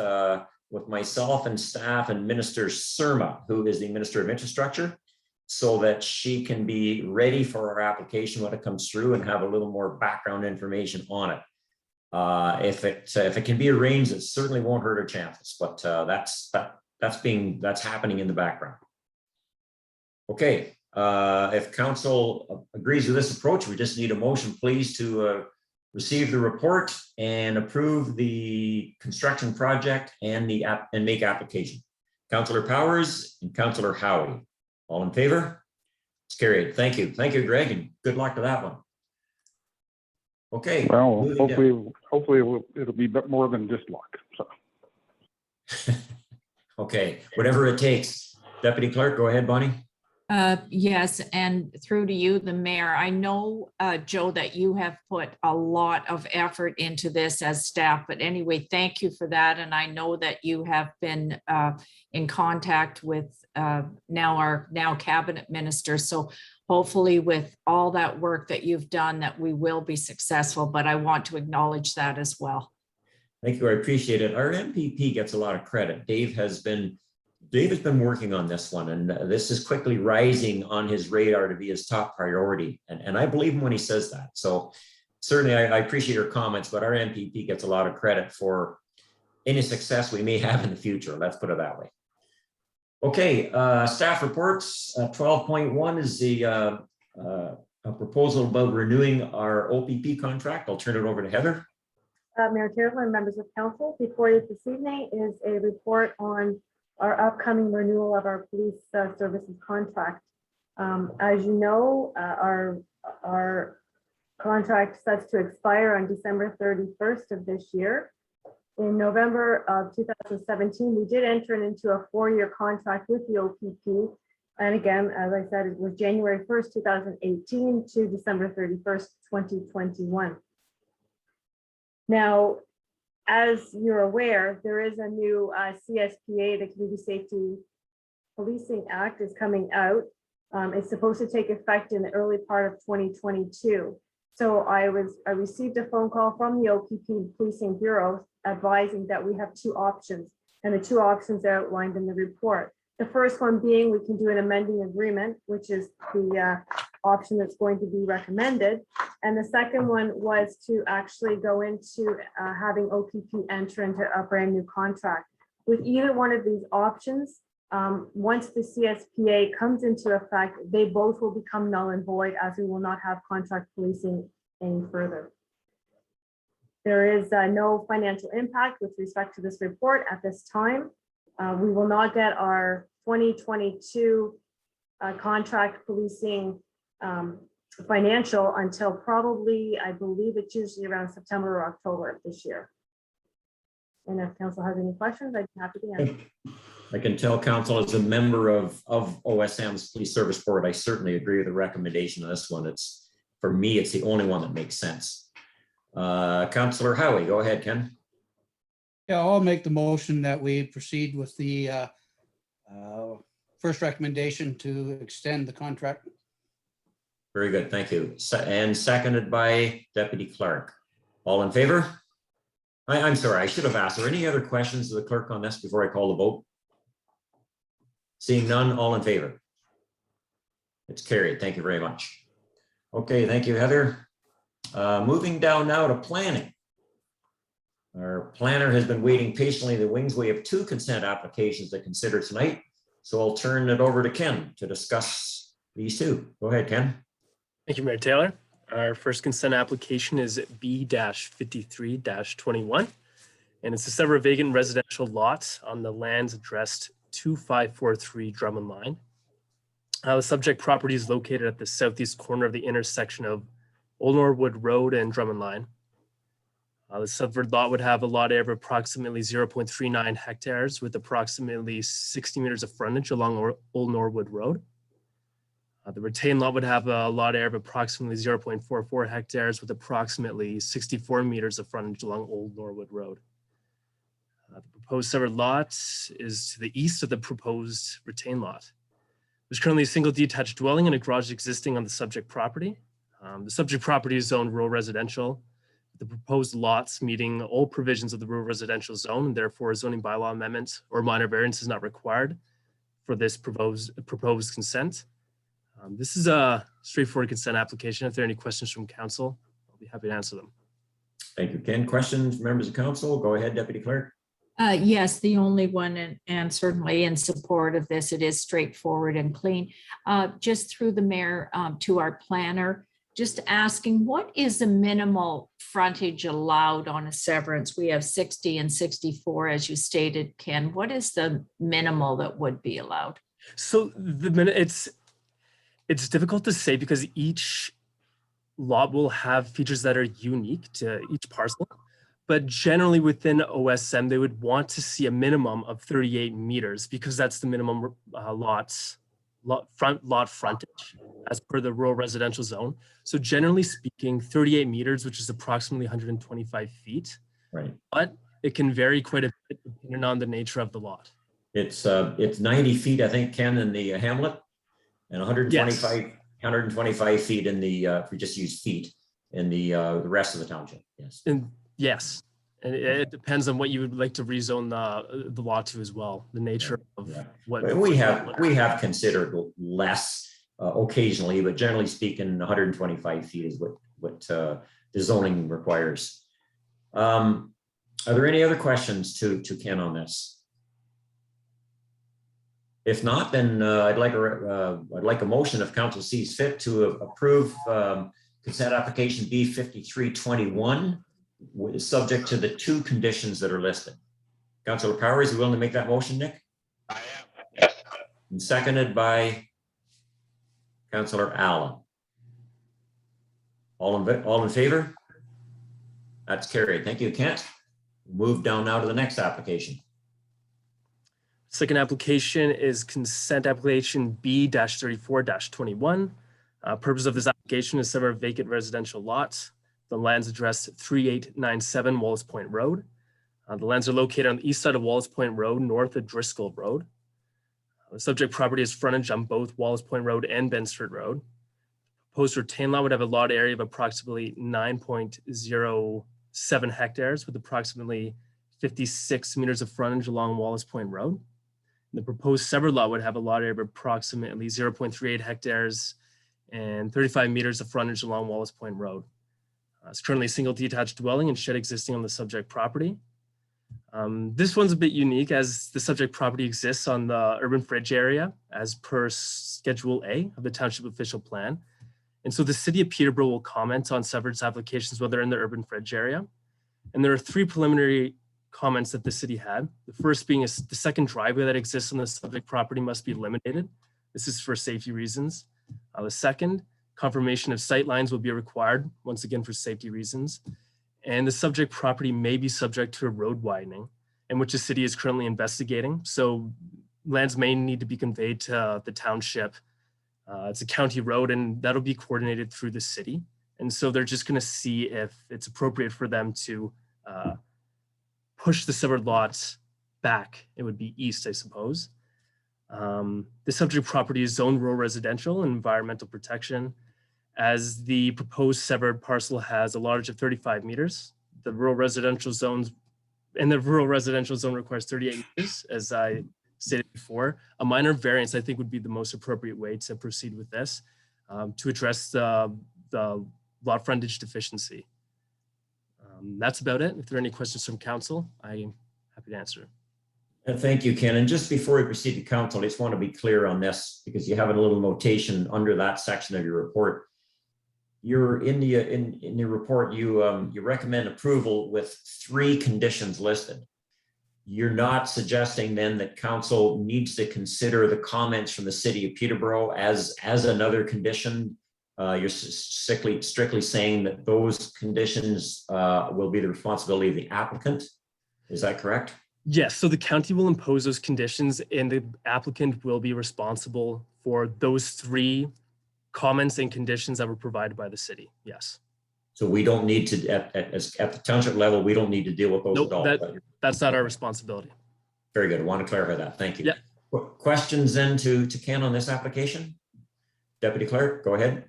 myself and staff and Minister Surma, who is the Minister of Infrastructure, so that she can be ready for our application when it comes through and have a little more background information on it. If it can be arranged, it certainly won't hurt our chances, but that's happening in the background. Okay, if council agrees with this approach, we just need a motion, please, to receive the report and approve the construction project and make application. Councillor Powers and Councillor Howie, all in favor? It's carried. Thank you. Thank you, Greg, and good luck to that one. Okay. Well, hopefully it'll be more than just luck. So. Okay, whatever it takes. Deputy Clerk, go ahead, Bonnie. Yes, and through to you, the mayor. I know, Joe, that you have put a lot of effort into this as staff, but anyway, thank you for that. And I know that you have been in contact with our cabinet minister. So hopefully with all that work that you've done, that we will be successful, but I want to acknowledge that as well. Thank you. I appreciate it. Our MPP gets a lot of credit. Dave has been working on this one, and this is quickly rising on his radar to be his top priority. And I believe him when he says that. So certainly I appreciate your comments, but our MPP gets a lot of credit for any success we may have in the future. Let's put it that way. Okay, staff reports. 12.1 is the a proposal about renewing our OPP contract. I'll turn it over to Heather. Mayor Taylor and members of council, before you this evening is a report on our upcoming renewal of our police services contract. As you know, our contract sets to expire on December 31st of this year. In November of 2017, we did enter into a 4-year contract with the OPP. And again, as I said, it was January 1st, 2018 to December 31st, 2021. Now, as you're aware, there is a new CSPA, the Community Safety Policing Act, is coming out. It's supposed to take effect in the early part of 2022. So I received a phone call from the OPP Policing Bureau advising that we have 2 options, and the 2 options are outlined in the report. The first one being we can do an amending agreement, which is the option that's going to be recommended. And the second one was to actually go into having OPP enter into a brand new contract. With either one of these options, once the CSPA comes into effect, they both will become null and void, as we will not have contract policing any further. There is no financial impact with respect to this report at this time. We will not get our 2022 contract policing financial until probably, I believe it's usually around September or October of this year. And if council has any questions, I'd be happy to answer. I can tell council as a member of OSM's Police Service Board, I certainly agree with the recommendation of this one. It's, for me, it's the only one that makes sense. Councillor Howie, go ahead, Ken. Yeah, I'll make the motion that we proceed with the first recommendation to extend the contract. Very good, thank you. And seconded by Deputy Clerk. All in favor? I'm sorry, I should have asked. Are there any other questions to the clerk on this before I call the vote? Seeing none, all in favor? It's carried. Thank you very much. Okay, thank you, Heather. Moving down now to planning. Our planner has been waiting patiently in the wings. We have 2 consent applications to consider tonight. So I'll turn it over to Ken to discuss these 2. Go ahead, Ken. Thank you, Mayor Taylor. Our first consent application is B-53-21, and it's to sever a vacant residential lot on the lands addressed 2543 Drummond Line. The subject property is located at the southeast corner of the intersection of Old Norwood Road and Drummond Line. The severed lot would have a lot area of approximately 0.39 hectares with approximately 60 meters of frontage along Old Norwood Road. The retained lot would have a lot area of approximately 0.44 hectares with approximately 64 meters of frontage along Old Norwood Road. The proposed severed lot is to the east of the proposed retained lot. There's currently a single detached dwelling and a garage existing on the subject property. The subject property is zoned rural residential. The proposed lots meeting all provisions of the rural residential zone, and therefore a zoning bylaw amendment or minor variance is not required for this proposed consent. This is a straightforward consent application. If there are any questions from council, I'll be happy to answer them. Thank you, Ken. Questions from members of council? Go ahead, Deputy Clerk. Yes, the only one, and certainly in support of this, it is straightforward and clean. Just through the mayor to our planner, just asking, what is the minimal frontage allowed on a severance? We have 60 and 64, as you stated, Ken. What is the minimal that would be allowed? So it's difficult to say because each lot will have features that are unique to each parcel. But generally within OSM, they would want to see a minimum of 38 meters because that's the minimum lot frontage as per the rural residential zone. So generally speaking, 38 meters, which is approximately 125 feet. Right. But it can vary quite a bit depending on the nature of the lot. It's 90 feet, I think, Ken, in the hamlet, and 125 feet in the, if we just use feet, in the rest of the township. Yes. And yes. And it depends on what you would like to rezone the lot to as well, the nature of Yeah. what. But we have considered less occasionally, but generally speaking, 125 feet is what the zoning requires. Are there any other questions to Ken on this? If not, then I'd like a motion if council sees fit to approve consent application B 5321, subject to the 2 conditions that are listed. Councilor Powers, you willing to make that motion, Nick? I am. Yes. And seconded by Councilor Allen. All in favor? That's carried. Thank you, Kent. Move down now to the next application. Second application is consent application B-34-21. Purpose of this application is sever a vacant residential lot. The land's addressed 3897 Wallace Point Road. The lands are located on the east side of Wallace Point Road, north of Driscoll Road. The subject property is frontage on both Wallace Point Road and Benstford Road. Proposed retained lot would have a lot area of approximately 9.07 hectares with approximately 56 meters of frontage along Wallace Point Road. The proposed severed lot would have a lot area of approximately 0.38 hectares and 35 meters of frontage along Wallace Point Road. It's currently a single detached dwelling and shed existing on the subject property. This one's a bit unique as the subject property exists on the urban fringe area as per Schedule A of the Township Official Plan. And so the City of Peterborough will comment on severance applications when they're in the urban fringe area. And there are 3 preliminary comments that the city had. The first being the second driveway that exists on the subject property must be eliminated. This is for safety reasons. The second, confirmation of sight lines will be required, once again for safety reasons. And the subject property may be subject to a road widening, in which the city is currently investigating. So lands may need to be conveyed to the township. It's a county road and that'll be coordinated through the city. And so they're just gonna see if it's appropriate for them to push the severed lots back. It would be east, I suppose. The subject property is zoned rural residential and environmental protection, as the proposed severed parcel has a large of 35 meters. The rural residential zone requires 38 meters, as I stated before. A minor variance, I think, would be the most appropriate way to proceed with this to address the lot frontage deficiency. That's about it. If there are any questions from council, I'm happy to answer. And thank you, Ken. And just before we proceed to council, I just want to be clear on this because you have a little notation under that section of your report. You're in your report, you recommend approval with 3 conditions listed. You're not suggesting then that council needs to consider the comments from the City of Peterborough as another condition. You're strictly saying that those conditions will be the responsibility of the applicant. Is that correct? Yes, so the county will impose those conditions and the applicant will be responsible for those 3 comments and conditions that were provided by the city, yes. So we don't need to, at the township level, we don't need to deal with those Nope, at all? that's not our responsibility. Very good, I want to clarify that, thank you. Yeah. Questions then to Ken on this application? Deputy Clerk, go ahead.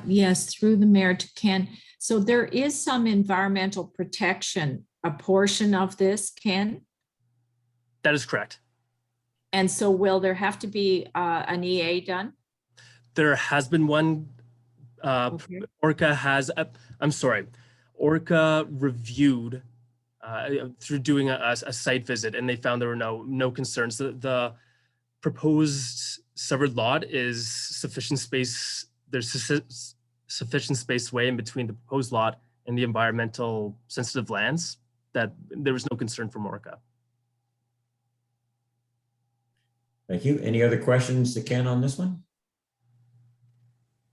Yes, through the mayor to Ken. So there is some environmental protection, a portion of this, Ken? That is correct. And so will there have to be an EA done? There has been one. Okay. Orca reviewed through doing a site visit, and they found there were no concerns. The proposed severed lot is sufficient space. There's sufficient space way in between the proposed lot and the environmental sensitive lands that there was no concern from Orca. Thank you. Any other questions to Ken on this one?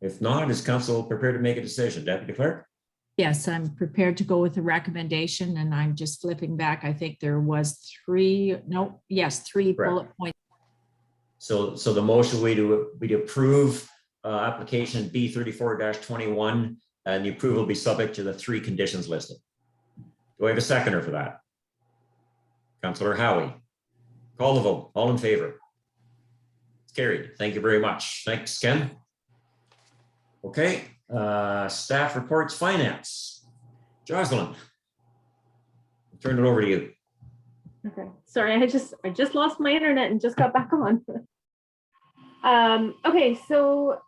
If not, is council prepared to make a decision? Deputy Clerk? Yes, I'm prepared to go with the recommendation, and I'm just flipping back. I think there was 3 Correct. bullet points. So the motion we to approve application B34-21, and the approval will be subject to the 3 conditions listed. Do I have a seconder for that? Councillor Howie. Call the vote. All in favor? It's carried. Thank you very much. Thanks, Ken. Okay, staff reports, finance. Jocelyn. turn it over to you. Okay, sorry, I just lost my internet and just got back on. Okay, so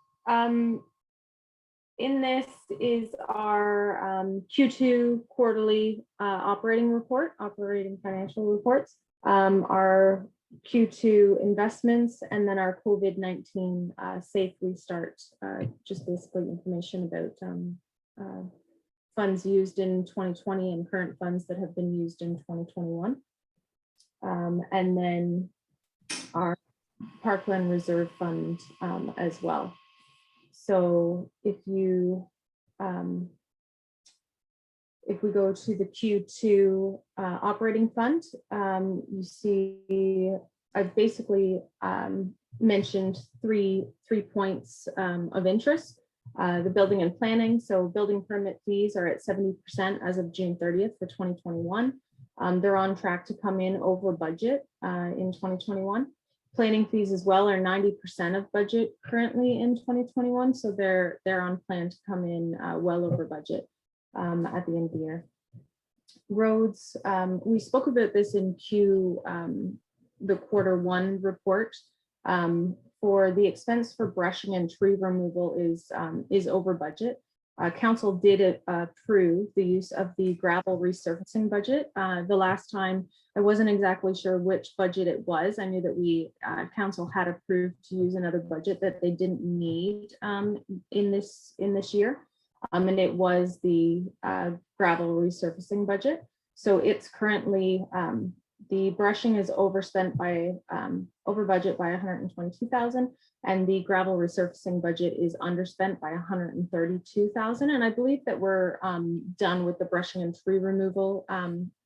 in this is our Q2 quarterly operating financial reports, our Q2 investments, and then our COVID-19 safe restart, just basically information about funds used in 2020 and current funds that have been used in 2021. And then our Parkland Reserve Fund as well. So if we go to the Q2 operating fund, you see I've basically mentioned three points of interest. The building and planning, so building permit fees are at 70% as of June 30th for 2021. They're on track to come in over budget in 2021. Planning fees as well are 90% of budget currently in 2021, so they're on plan to come in well over budget at the end of the year. Roads, we spoke about this in the Q1 report. For the expense for brushing and tree removal is over budget. Council did approve the use of the gravel resurfacing budget. The last time I wasn't exactly sure which budget it was. I knew that council had approved to use another budget that they didn't need in this year. And it was the gravel resurfacing budget. So it's currently, the brushing is over budget by 122,000, and the gravel resurfacing budget is underspent by 132,000. And I believe that we're done with the brushing and tree removal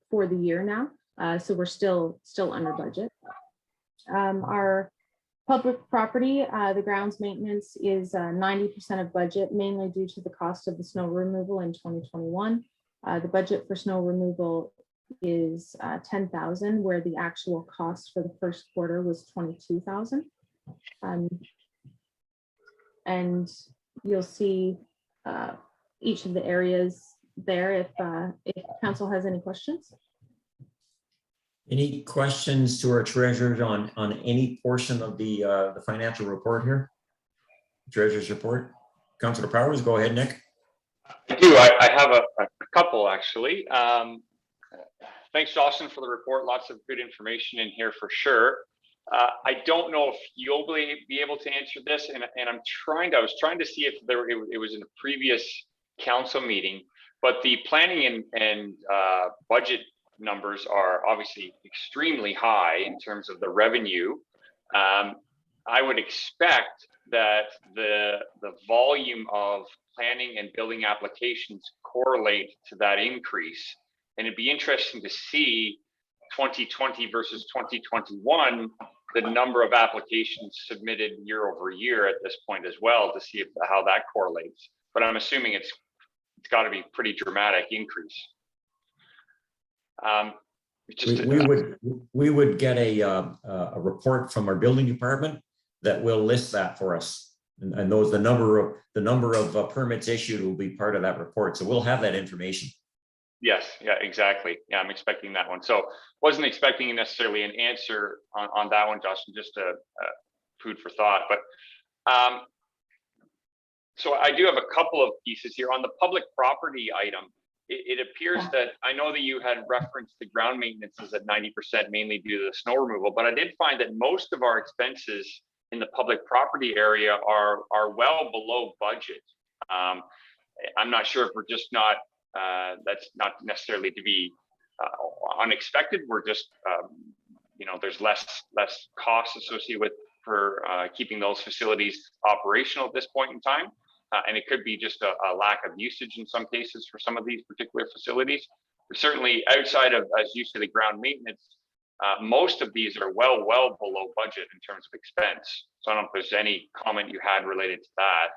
for the year now. So we're still under budget. Our public property, the grounds maintenance is 90% of budget, mainly due to the cost of the snow removal in 2021. The budget for snow removal is 10,000, where the actual cost for the first quarter was 22,000. And you'll see each of the areas there if council has any questions. Any questions to our treasurers on any portion of the financial report here? Treasurer's report. Councilor Powers, go ahead, Nick. I do. I have a couple actually. Thanks, Jocelyn, for the report. Lots of good information in here for sure. I don't know if you'll be able to answer this, and I was trying to see if it was in a previous council meeting, but the planning and budget numbers are obviously extremely high in terms of the revenue. I would expect that the volume of planning and building applications correlate to that increase. And it'd be interesting to see 2020 versus 2021, the number of applications submitted year over year at this point as well, to see how that correlates. But I'm assuming it's got to be pretty dramatic increase. We would get a report from our building department that will list that for us, and those the number of permits issued will be part of that report. So we'll have that information. Yes, yeah, exactly. Yeah, I'm expecting that one. So wasn't expecting necessarily an answer on that one, Justin, just a food for thought. But so I do have a couple of pieces here on the public property item. It appears that I know that you had referenced the ground maintenance is at 90%, mainly due to the snow removal, but I did find that most of our expenses in the public property area are well below budget. I'm not sure if we're just not, that's not necessarily to be unexpected. We're just, there's less costs associated for keeping those facilities operational at this point in time. And it could be just a lack of usage in some cases for some of these particular facilities. But certainly outside of, as you say, the ground maintenance, most of these are well below budget in terms of expense. So I don't know if there's any comment you had related to that.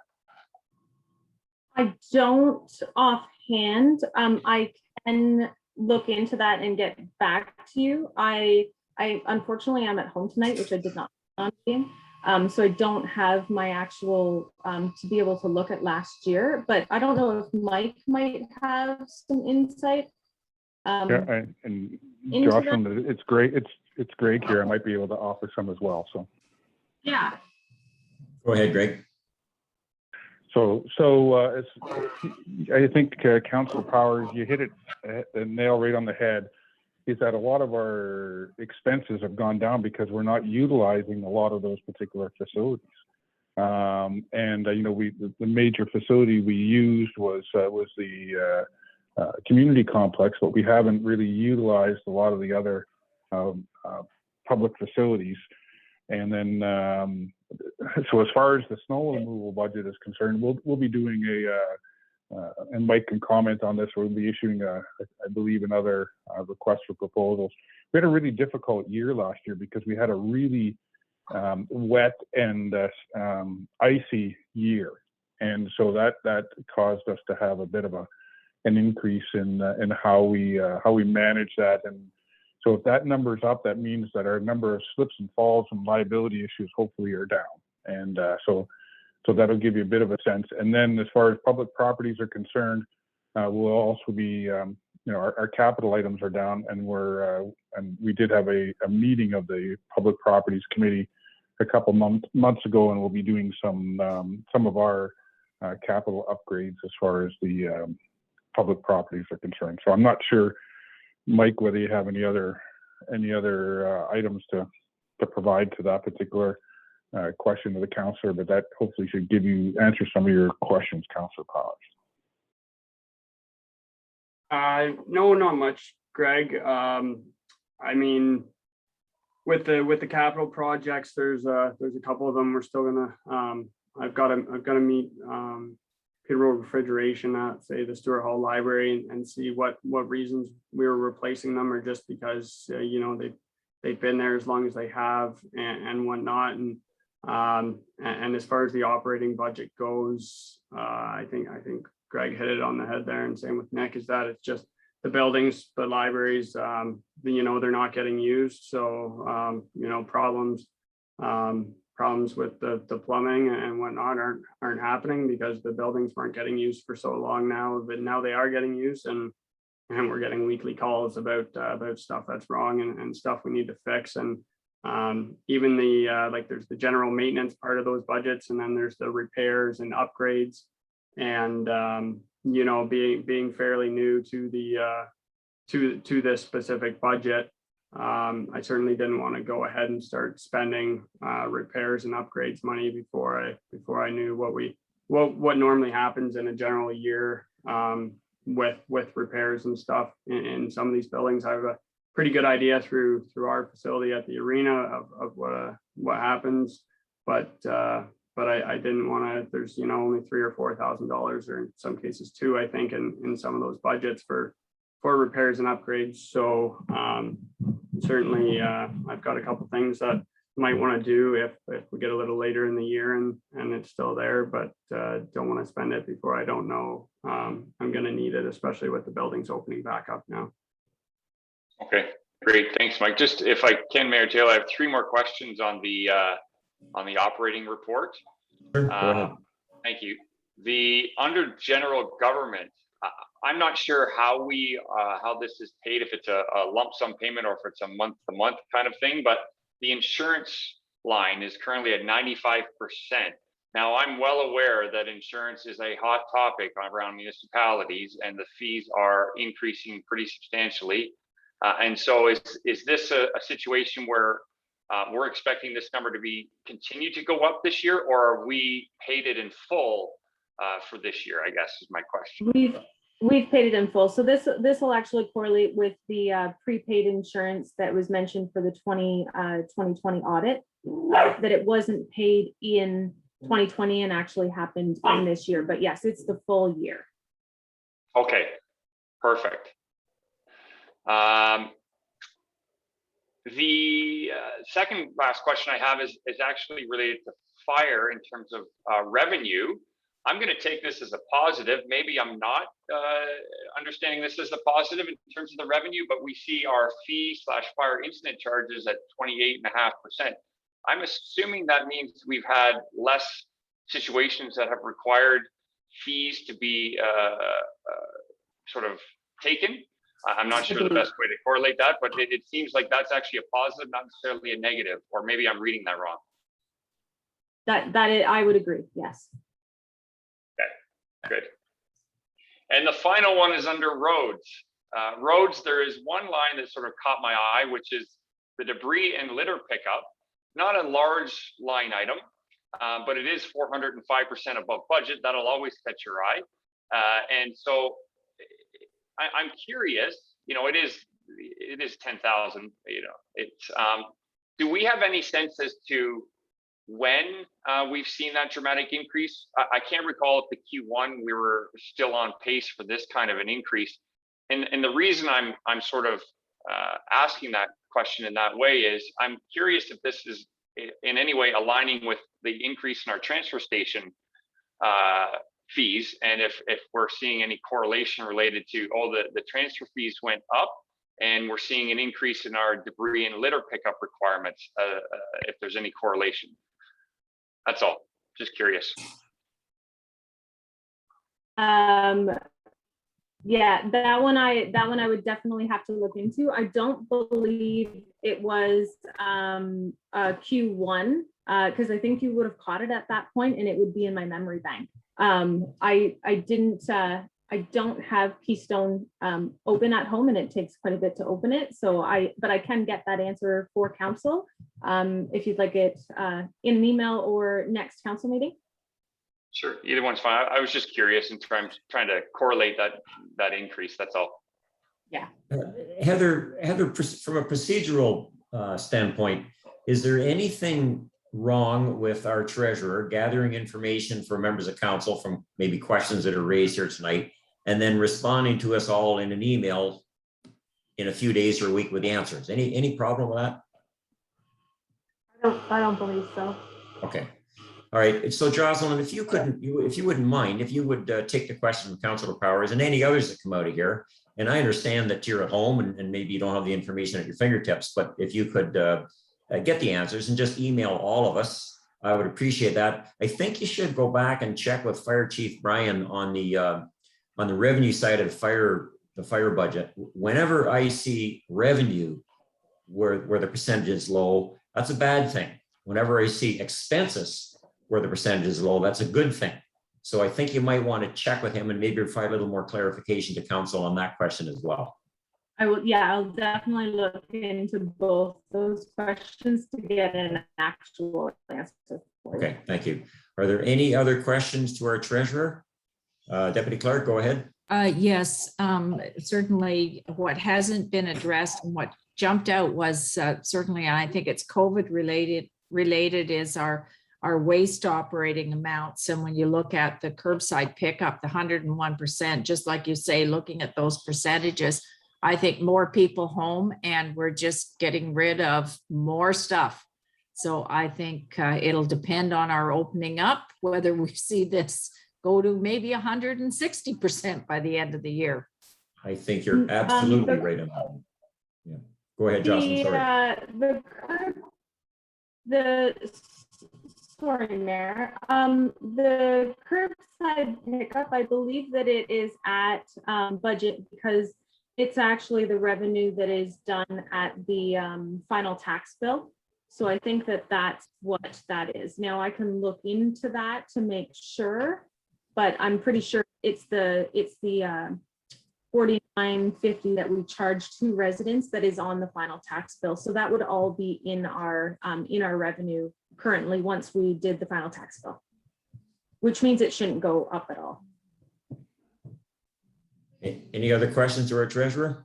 I don't offhand. I can look into that and get back to you. I unfortunately am at home tonight, which I did not plan on. So I don't have my actual to be able to look at last year, but I don't know if Mike might have some insight Yeah, and into Jocelyn, it's great. It's Greg here. I might be able to offer some as well. So. Yeah. Go ahead, Greg. I think Councilor Powers, you hit it the nail right on the head. Is that a lot of our expenses have gone down because we're not utilizing a lot of those particular facilities. The major facility we used was the community complex, but we haven't really utilized a lot of the other public facilities. And then, so as far as the snow removal budget is concerned, we'll be doing and Mike can comment on this, we'll be issuing I believe another request for proposals. We had a really difficult year last year because we had a really wet and icy year. And so that caused us to have a bit of an increase in how we manage that. And so if that number's up, that means that our number of slips and falls and liability issues hopefully are down. And so that'll give you a bit of a sense. And then as far as public properties are concerned, we'll also be, our capital items are down, and we did have a meeting of the Public Properties Committee a couple months ago, and we'll be doing some of our capital upgrades as far as the public properties are concerned. So I'm not sure, Mike, whether you have any other items to provide to that particular question to the councillor, but that hopefully should answer some of your questions, Councillor Powers. No, not much, Greg. I mean, with the capital projects, there's a couple of them we're still gonna. I've got to meet Pit Road Refrigeration at, say, the Stewart Hall Library and see what reasons we were replacing them, or just because they've been there as long as they have and whatnot. And as far as the operating budget goes, I think Greg hit it on the head there, and same with Nick, is that it's just the buildings, the libraries, they're not getting used. So, problems with the plumbing and whatnot aren't happening because the buildings weren't getting used for so long now, but now they are getting used, and we're getting weekly calls about stuff that's wrong and stuff we need to fix. And even there's the general maintenance part of those budgets, and then there's the repairs and upgrades. And being fairly new to the this specific budget, I certainly didn't want to go ahead and start spending repairs and upgrades money before I knew what normally happens in a general year with repairs and stuff in some of these buildings. I have a pretty good idea through our facility at the arena of what happens, but I didn't want to. There's only $3,000 or $4,000, or in some cases $2,000, I think, in some of those budgets for repairs and upgrades. So certainly I've got a couple things that I might want to do if we get a little later in the year and it's still there, but don't want to spend it before I don't know I'm going to need it, especially with the buildings opening back up now. Okay, great. Thanks, Mike. Just if I can, Mayor Taylor, I have 3 more questions on the operating report. Sure, go ahead. Thank you. Under general government, I'm not sure how this is paid, if it's a lump sum payment or if it's a month-to-month kind of thing, but the insurance line is currently at 95%. Now, I'm well aware that insurance is a hot topic around municipalities, and the fees are increasing pretty substantially. And so is this a situation where we're expecting this number to continue to go up this year, or are we paid it in full for this year, I guess is my question. We've paid it in full. So this will actually correlate with the prepaid insurance that was mentioned for the 2020 audit, that it wasn't paid in 2020 and actually happened in this year. But yes, it's the full year. Okay, perfect. The second last question I have is actually related to fire in terms of revenue. I'm going to take this as a positive. Maybe I'm not understanding this as a positive in terms of the revenue, but we see our fee/fire incident charges at 28.5%. I'm assuming that means we've had less situations that have required fees to be sort of taken. I'm not sure the best way to correlate that, but it seems like that's actually a positive, not necessarily a negative, or maybe I'm reading that wrong. I would agree, yes. Okay, good. And the final one is under roads. Roads, there is one line that sort of caught my eye, which is the debris and litter pickup. Not a large line item, but it is 405% above budget. That'll always catch your eye. And so I'm curious, you know, it is 10,000, you know, it's, do we have any sense as to when we've seen that dramatic increase? I can't recall if the Q1 we were still on pace for this kind of an increase. And the reason I'm sort of asking that question in that way is I'm curious if this is in any way aligning with the increase in our transfer station fees, and if we're seeing any correlation related to, oh, the transfer fees went up and we're seeing an increase in our debris and litter pickup requirements, if there's any correlation. That's all, just curious. Yeah, that one I would definitely have to look into. I don't believe it was Q1 because I think you would have caught it at that point and it would be in my memory bank. I don't have Keystone open at home and it takes quite a bit to open it. So but I can get that answer for council if you'd like it in an email or next council meeting. Sure, either one's fine. I was just curious and trying to correlate that increase. That's all. Yeah. Heather, from a procedural standpoint, is there anything wrong with our treasurer gathering information for members of council from maybe questions that are raised here tonight, and then responding to us all in an email in a few days or a week with the answers? Any problem with that? I don't believe so. Okay. All right. So Jocelyn, if you wouldn't mind, if you would take the question from Councilor Powers and any others that come out of here, and I understand that you're at home and maybe you don't have the information at your fingertips, but if you could get the answers and just email all of us, I would appreciate that. I think you should go back and check with Fire Chief Brian on the revenue side of the fire budget. Whenever I see revenue where the percentage is low, that's a bad thing. Whenever I see expenses where the percentage is low, that's a good thing. So I think you might want to check with him and maybe provide a little more clarification to council on that question as well. I will, yeah, I'll definitely look into both those questions to get an actual answer for you. Okay, thank you. Are there any other questions to our treasurer? Deputy Clerk, go ahead. Yes, certainly what hasn't been addressed and what jumped out was certainly, I think it's COVID related is our waste operating amounts. And when you look at the curbside pickup, the 101%, just like you say, looking at those percentages, I think more people home and we're just getting rid of more stuff. So I think it'll depend on our opening up, whether we see this go to maybe 160% by the end of the year. I think you're absolutely right on that. Yeah. Go ahead, Jocelyn. Sorry, Mayor. The curbside pickup, I believe that it is at budget because it's actually the revenue that is done at the final tax bill. So I think that that's what that is. Now I can look into that to make sure, but I'm pretty sure it's the $49.50 that we charge to residents that is on the final tax bill. So that would all be in our revenue currently once we did the final tax bill, which means it shouldn't go up at all. Any other questions to our treasurer?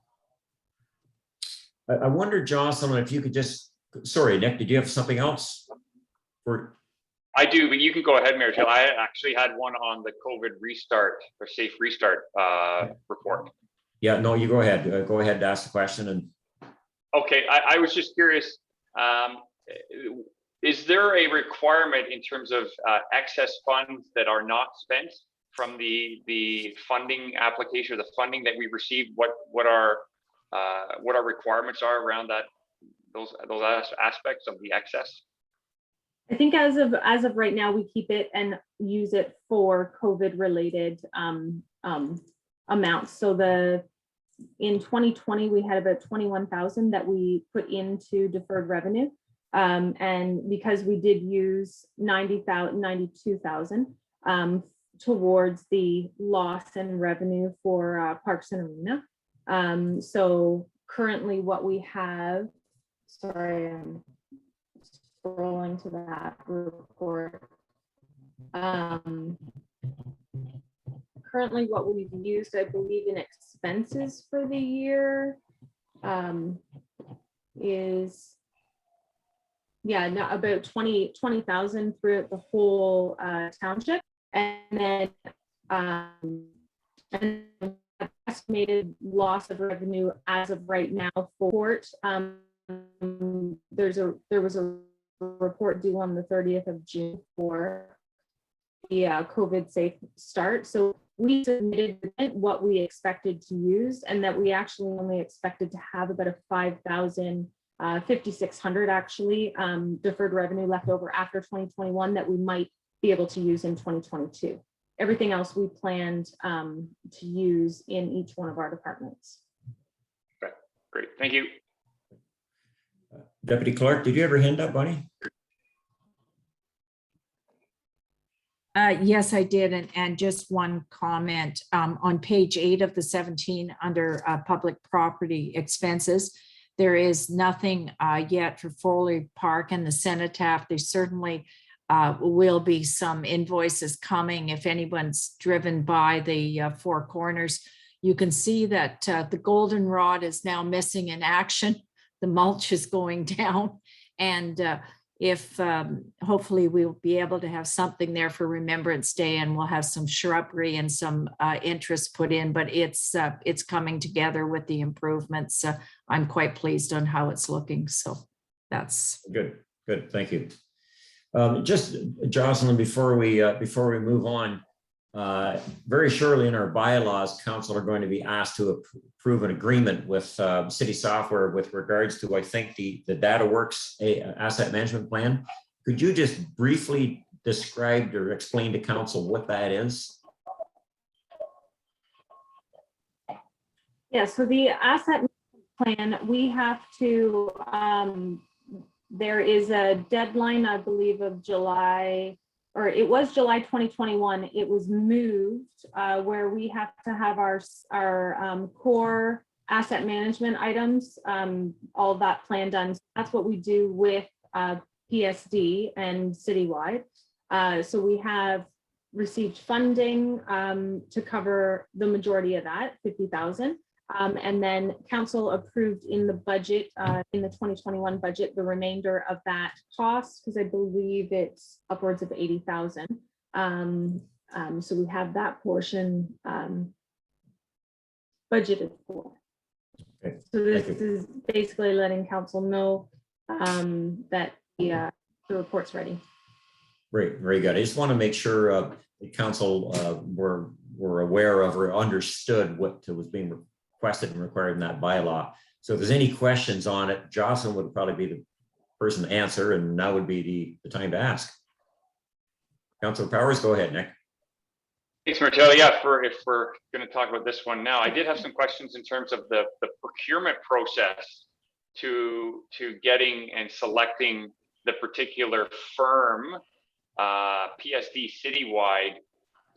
I wonder, Jocelyn, if you could just, sorry, Nick, did you have something else? I do, but you can go ahead, Mayor Taylor. I actually had one on the COVID restart or safe restart report. Yeah, no, you go ahead. Go ahead and ask the question. And okay, I was just curious. Is there a requirement in terms of excess funds that are not spent from the funding application or the funding that we received? What our requirements are around that those aspects of the excess? I think as of right now, we keep it and use it for COVID related amounts. So in 2020, we had about 21,000 that we put into deferred revenue. And because we did use 92,000 towards the loss in revenue for Parks and Arena. So currently what we have, sorry, I'm scrolling to that report. Currently what we've used, I believe, in expenses for the year is, yeah, no, about 20,000 throughout the whole township. And then an estimated loss of revenue as of right now for there was a report due on the 30th of June for the COVID safe start. So we submitted what we expected to use, and that we actually only expected to have about a 5,600 actually deferred revenue left over after 2021 that we might be able to use in 2022. Everything else we planned to use in each one of our departments. Okay, great, thank you. Deputy Clerk, did you ever hand up, Bonnie? Yes, I did. And just one comment on page 8 of the 17 under public property expenses, there is nothing yet for Foley Park and the Cenotaph. There certainly will be some invoices coming if anyone's driven by the Four Corners. You can see that the goldenrod is now missing in action. The mulch is going down, and if hopefully we'll be able to have something there for Remembrance Day, and we'll have some shrubbery and some interest put in, but it's coming together with the improvements. I'm quite pleased on how it's looking. So that's good. Thank you. Just Jocelyn, before we move on, very shortly in our bylaws, council are going to be asked to approve an agreement with City Software with regards to, I think, the DataWorks asset management plan. Could you just briefly describe or explain to council what that is? Yeah, so the asset plan, we have to, there is a deadline, I believe, of July, or it was July 2021. It was moved where we have to have our core asset management items, all that plan done. So that's what we do with PSD and citywide. So we have received funding to cover the majority of that, 50,000. And then council approved in the budget, in the 2021 budget, the remainder of that cost, because I believe it's upwards of 80,000. So we have that portion budgeted for. Okay. So this is basically letting council know that the report's ready. Great, very good. I just want to make sure the council were aware of or understood what was being requested and required in that bylaw. So if there's any questions on it, Jocelyn would probably be the person to answer, and now would be the time to ask. Councilor Powers, go ahead, Nick. Thanks, Martello. Yeah, if we're going to talk about this one now, I did have some questions in terms of the procurement process to getting and selecting the particular firm, PSD citywide,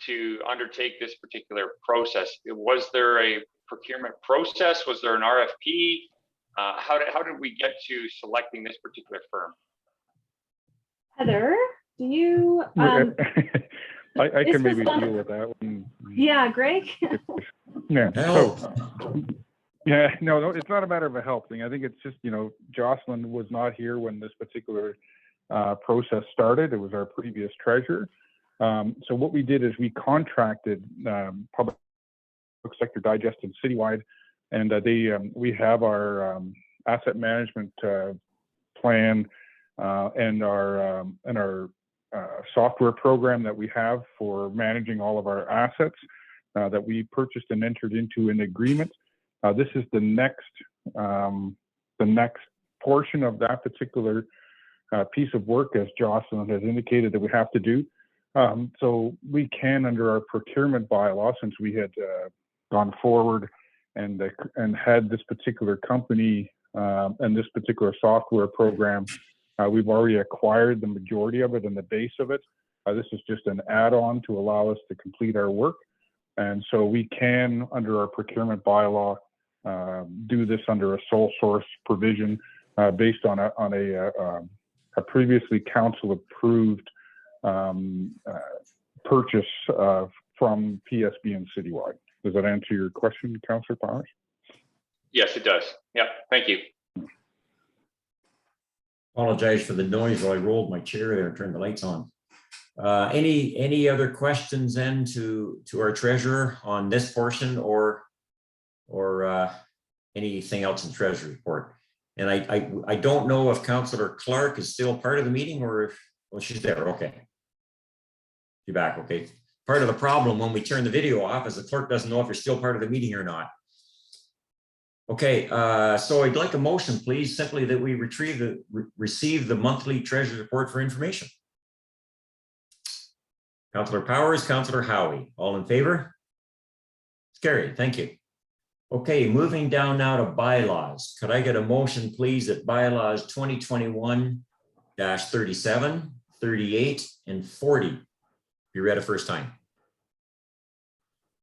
to undertake this particular process. Was there a procurement process? Was there an RFP? How did we get to selecting this particular firm? Heather, do you? I can maybe deal with that one. Yeah, Greg. Yeah. So, yeah, no, it's not a matter of a help thing. I think it's just, Jocelyn was not here when this particular process started. It was our previous treasurer. So what we did is we contracted public sector digest and citywide, and we have our asset management plan and our software program that we have for managing all of our assets that we purchased and entered into an agreement. This is the next portion of that particular piece of work, as Jocelyn has indicated, that we have to do. So we can, under our procurement bylaw, since we had gone forward and had this particular company and this particular software program. We've already acquired the majority of it and the base of it. This is just an add-on to allow us to complete our work. And so we can, under our procurement bylaw, do this under a sole source provision based on a previously council approved purchase from PSB and Citywide. Does that answer your question, Councillor Powers? Yes, it does. Yeah, thank you. Apologize for the noise while I rolled my chair there and turned the lights on. Any other questions then to our treasurer on this portion or anything else in the treasury report? And I don't know if Councillor Clark is still part of the meeting or if, well, she's there. Okay. You're back. Okay. Part of the problem when we turn the video off is the clerk doesn't know if you're still part of the meeting or not. Okay, so I'd like a motion, please, simply that we receive the monthly treasury report for information. Councillor Powers, Councillor Howie, all in favor? It's carried. Thank you. Okay, moving down now to bylaws. Could I get a motion, please, that bylaws 2021-37, 38, and 40 be read a first time?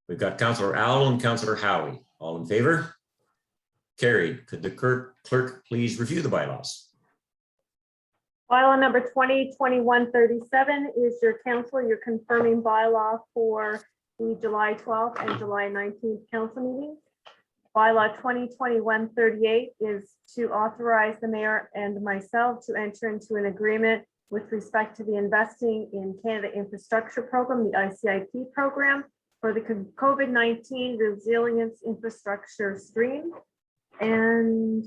We've got Councillor Owl and Councillor Howie, all in favor? Carried. Could the clerk please review the bylaws? Bylaw number 2021-37 is your council, your confirming bylaw for the July 12th and July 19th council meetings. Bylaw 2021-38 is to authorize the mayor and myself to enter into an agreement with respect to the Investing in Canada Infrastructure Program, the ICIP program, for the COVID-19 resilience infrastructure stream. And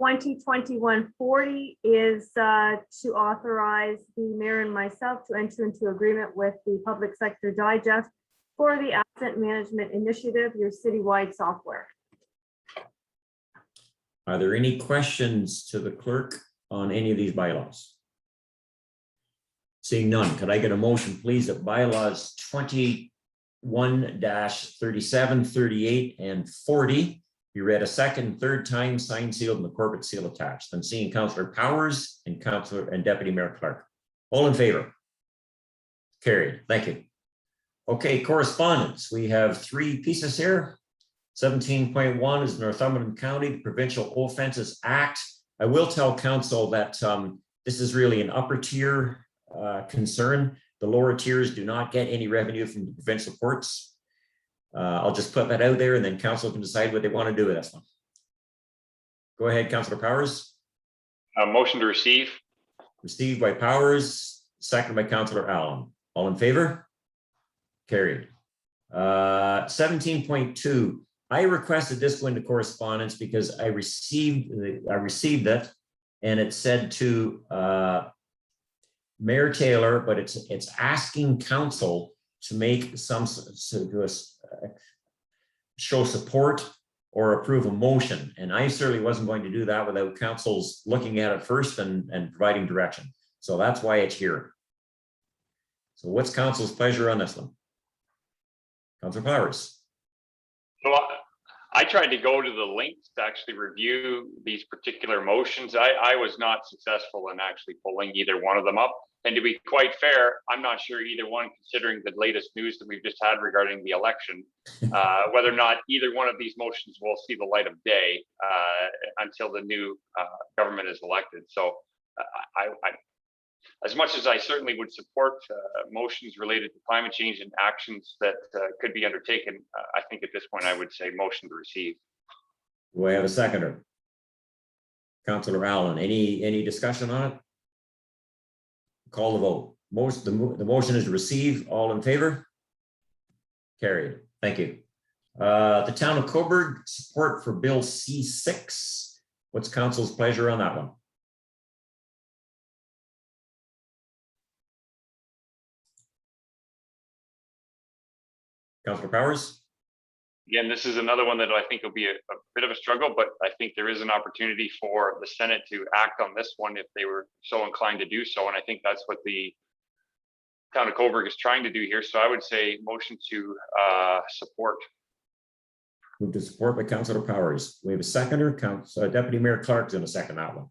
2021-40 is to authorize the mayor and myself to enter into agreement with the Public Sector Digest for the Asset Management Initiative, your citywide software. Are there any questions to the clerk on any of these bylaws? Seeing none, could I get a motion, please, that bylaws 21-37, 38, and 40 be read a second, third time, signed, sealed, and the corporate seal attached? I'm seeing Councillor Powers and Deputy Mayor Clark. All in favor? Carried. Thank you. Okay, correspondence. We have three pieces here. 17.1 is Northumberland County Provincial Offences Act. I will tell council that this is really an upper tier concern. The lower tiers do not get any revenue from the provincial courts. I'll just put that out there and then council can decide what they want to do with this one. Go ahead, Councillor Powers. Motion to receive. Received by Powers, second by Councillor Allen. All in favor? Carried. 17.2. I requested this go into correspondence because I received it and it said to Mayor Taylor, but it's asking council to make show support or approve a motion. And I certainly wasn't going to do that without council's looking at it first and providing direction. So that's why it's here. So what's council's pleasure on this one? Councilor Powers. So I tried to go to the links to actually review these particular motions. I was not successful in actually pulling either one of them up. And to be quite fair, I'm not sure either one, considering the latest news that we've just had regarding the election, whether or not either one of these motions will see the light of day until the new government is elected. So I as much as I certainly would support motions related to climate change and actions that could be undertaken, I think at this point I would say motion to receive. Do I have a seconder? Councillor Allen, any discussion on it? Call the vote. The motion is to receive. All in favor? Carried. Thank you. The town of Cobourg, support for Bill C6. What's council's pleasure on that one? Councillor Powers? Again, this is another one that I think will be a bit of a struggle, but I think there is an opportunity for the Senate to act on this one if they were so inclined to do so. And I think that's what the town of Coburg is trying to do here. So I would say motion to support. Move to support by Councillor Powers. We have a seconder. Deputy Mayor Clark's going to second that one.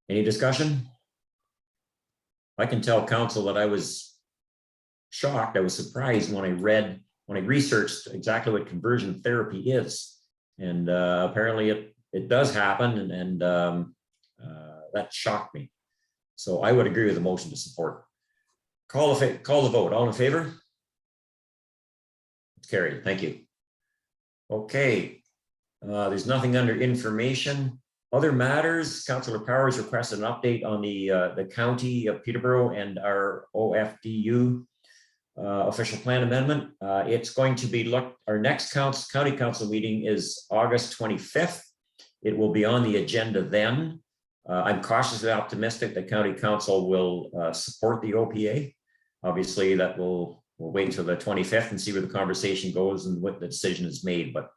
Any discussion? I can tell council that I was shocked. I was surprised when I researched exactly what conversion therapy is. And apparently it does happen, and that shocked me. So I would agree with the motion to support. Call the vote. All in favor? It's carried. Thank you. Okay. There's nothing under information. Other matters, Councillor Powers requested an update on the county of Peterborough and our OFDU official plan amendment. It's going to be our next county council meeting is August 25th. It will be on the agenda then. I'm cautiously optimistic that county council will support the OPA. Obviously, that we'll wait until the 25th and see where the conversation goes and what the decision is made. But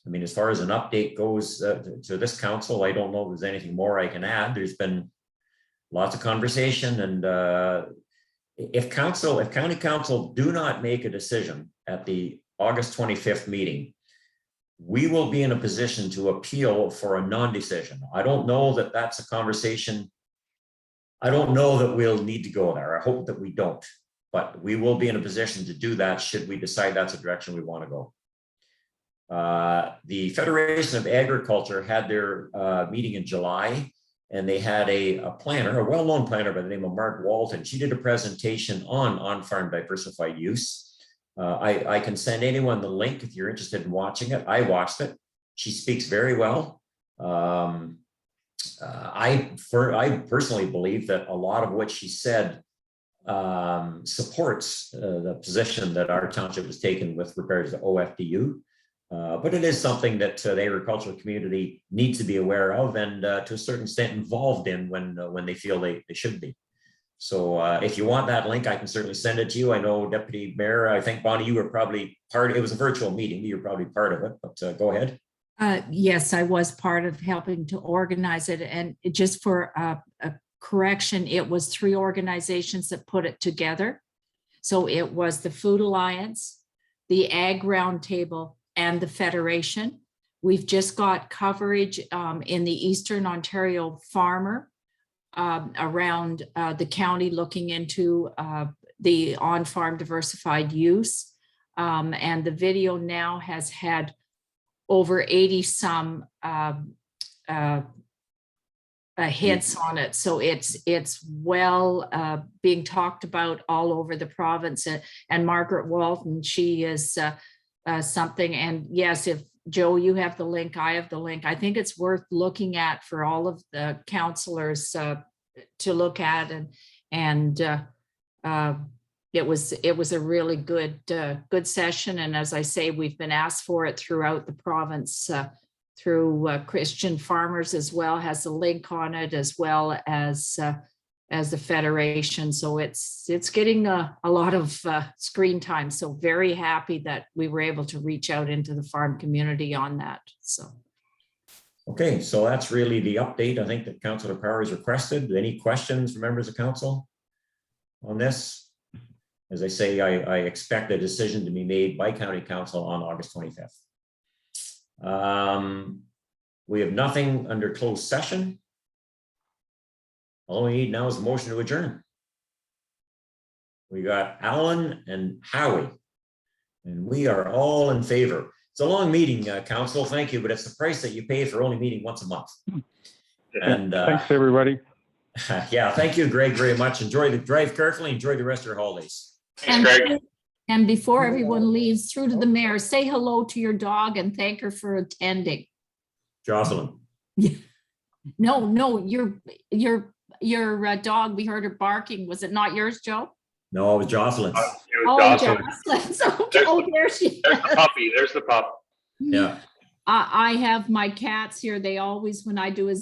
I mean, as far as an update goes to this council, I don't know if there's anything more I can add. There's been lots of conversation, and if county council do not make a decision at the August 25th meeting, we will be in a position to appeal for a non-decision. I don't know that that's a conversation. I don't know that we'll need to go there. I hope that we don't, but we will be in a position to do that should we decide that's the direction we want to go. The Federation of Agriculture had their meeting in July, and they had a planner, a well-known planner by the name of Mark Walton. She did a presentation on on-farm diversified use. I can send anyone the link if you're interested in watching it. I watched it. She speaks very well. I personally believe that a lot of what she said supports the position that our township has taken with regards to OFDU. But it is something that the agricultural community needs to be aware of and to a certain extent involved in when they feel they should be. So if you want that link, I can certainly send it to you. I know Deputy Mayor, I think Bonnie, you were probably it was a virtual meeting. You were probably part of it, but go ahead. Yes, I was part of helping to organize it. And just for a correction, it was 3 organizations that put it together. So it was the Food Alliance, the Ag Roundtable, and the Federation. We've just got coverage in the Eastern Ontario farmer around the county looking into the on-farm diversified use. And the video now has had over 80 some hits on it. So it's well being talked about all over the province. And Margaret Walton, she is something. And yes, if Joe, you have the link, I have the link. I think it's worth looking at for all of the councillors to look at, and it was a really good session. And as I say, we've been asked for it throughout the province through Christian Farmers as well, has a link on it, as well as the Federation. So it's getting a lot of screen time. So very happy that we were able to reach out into the farm community on that. So. Okay, so that's really the update I think that Councillor Powers requested. Any questions from members of council on this? As I say, I expect a decision to be made by county council on August 25th. We have nothing under closed session. All we need now is a motion to adjourn. We got Alan and Howie, and we are all in favor. It's a long meeting, council, thank you, but it's the price that you pay for only meeting once a month. And thanks, everybody. Yeah, thank you, Greg, very much. Drive carefully, enjoy the rest of your holidays. Thanks, Greg. And before everyone leaves, through to the mayor, say hello to your dog and thank her for attending. Jocelyn. No, your dog, we heard her barking. Was it not yours, Joe? No, it was Jocelyn. Jocelyn. So, there she is. There's the puppy. There's the pup. Yeah. I have my cats here. They always, when I do a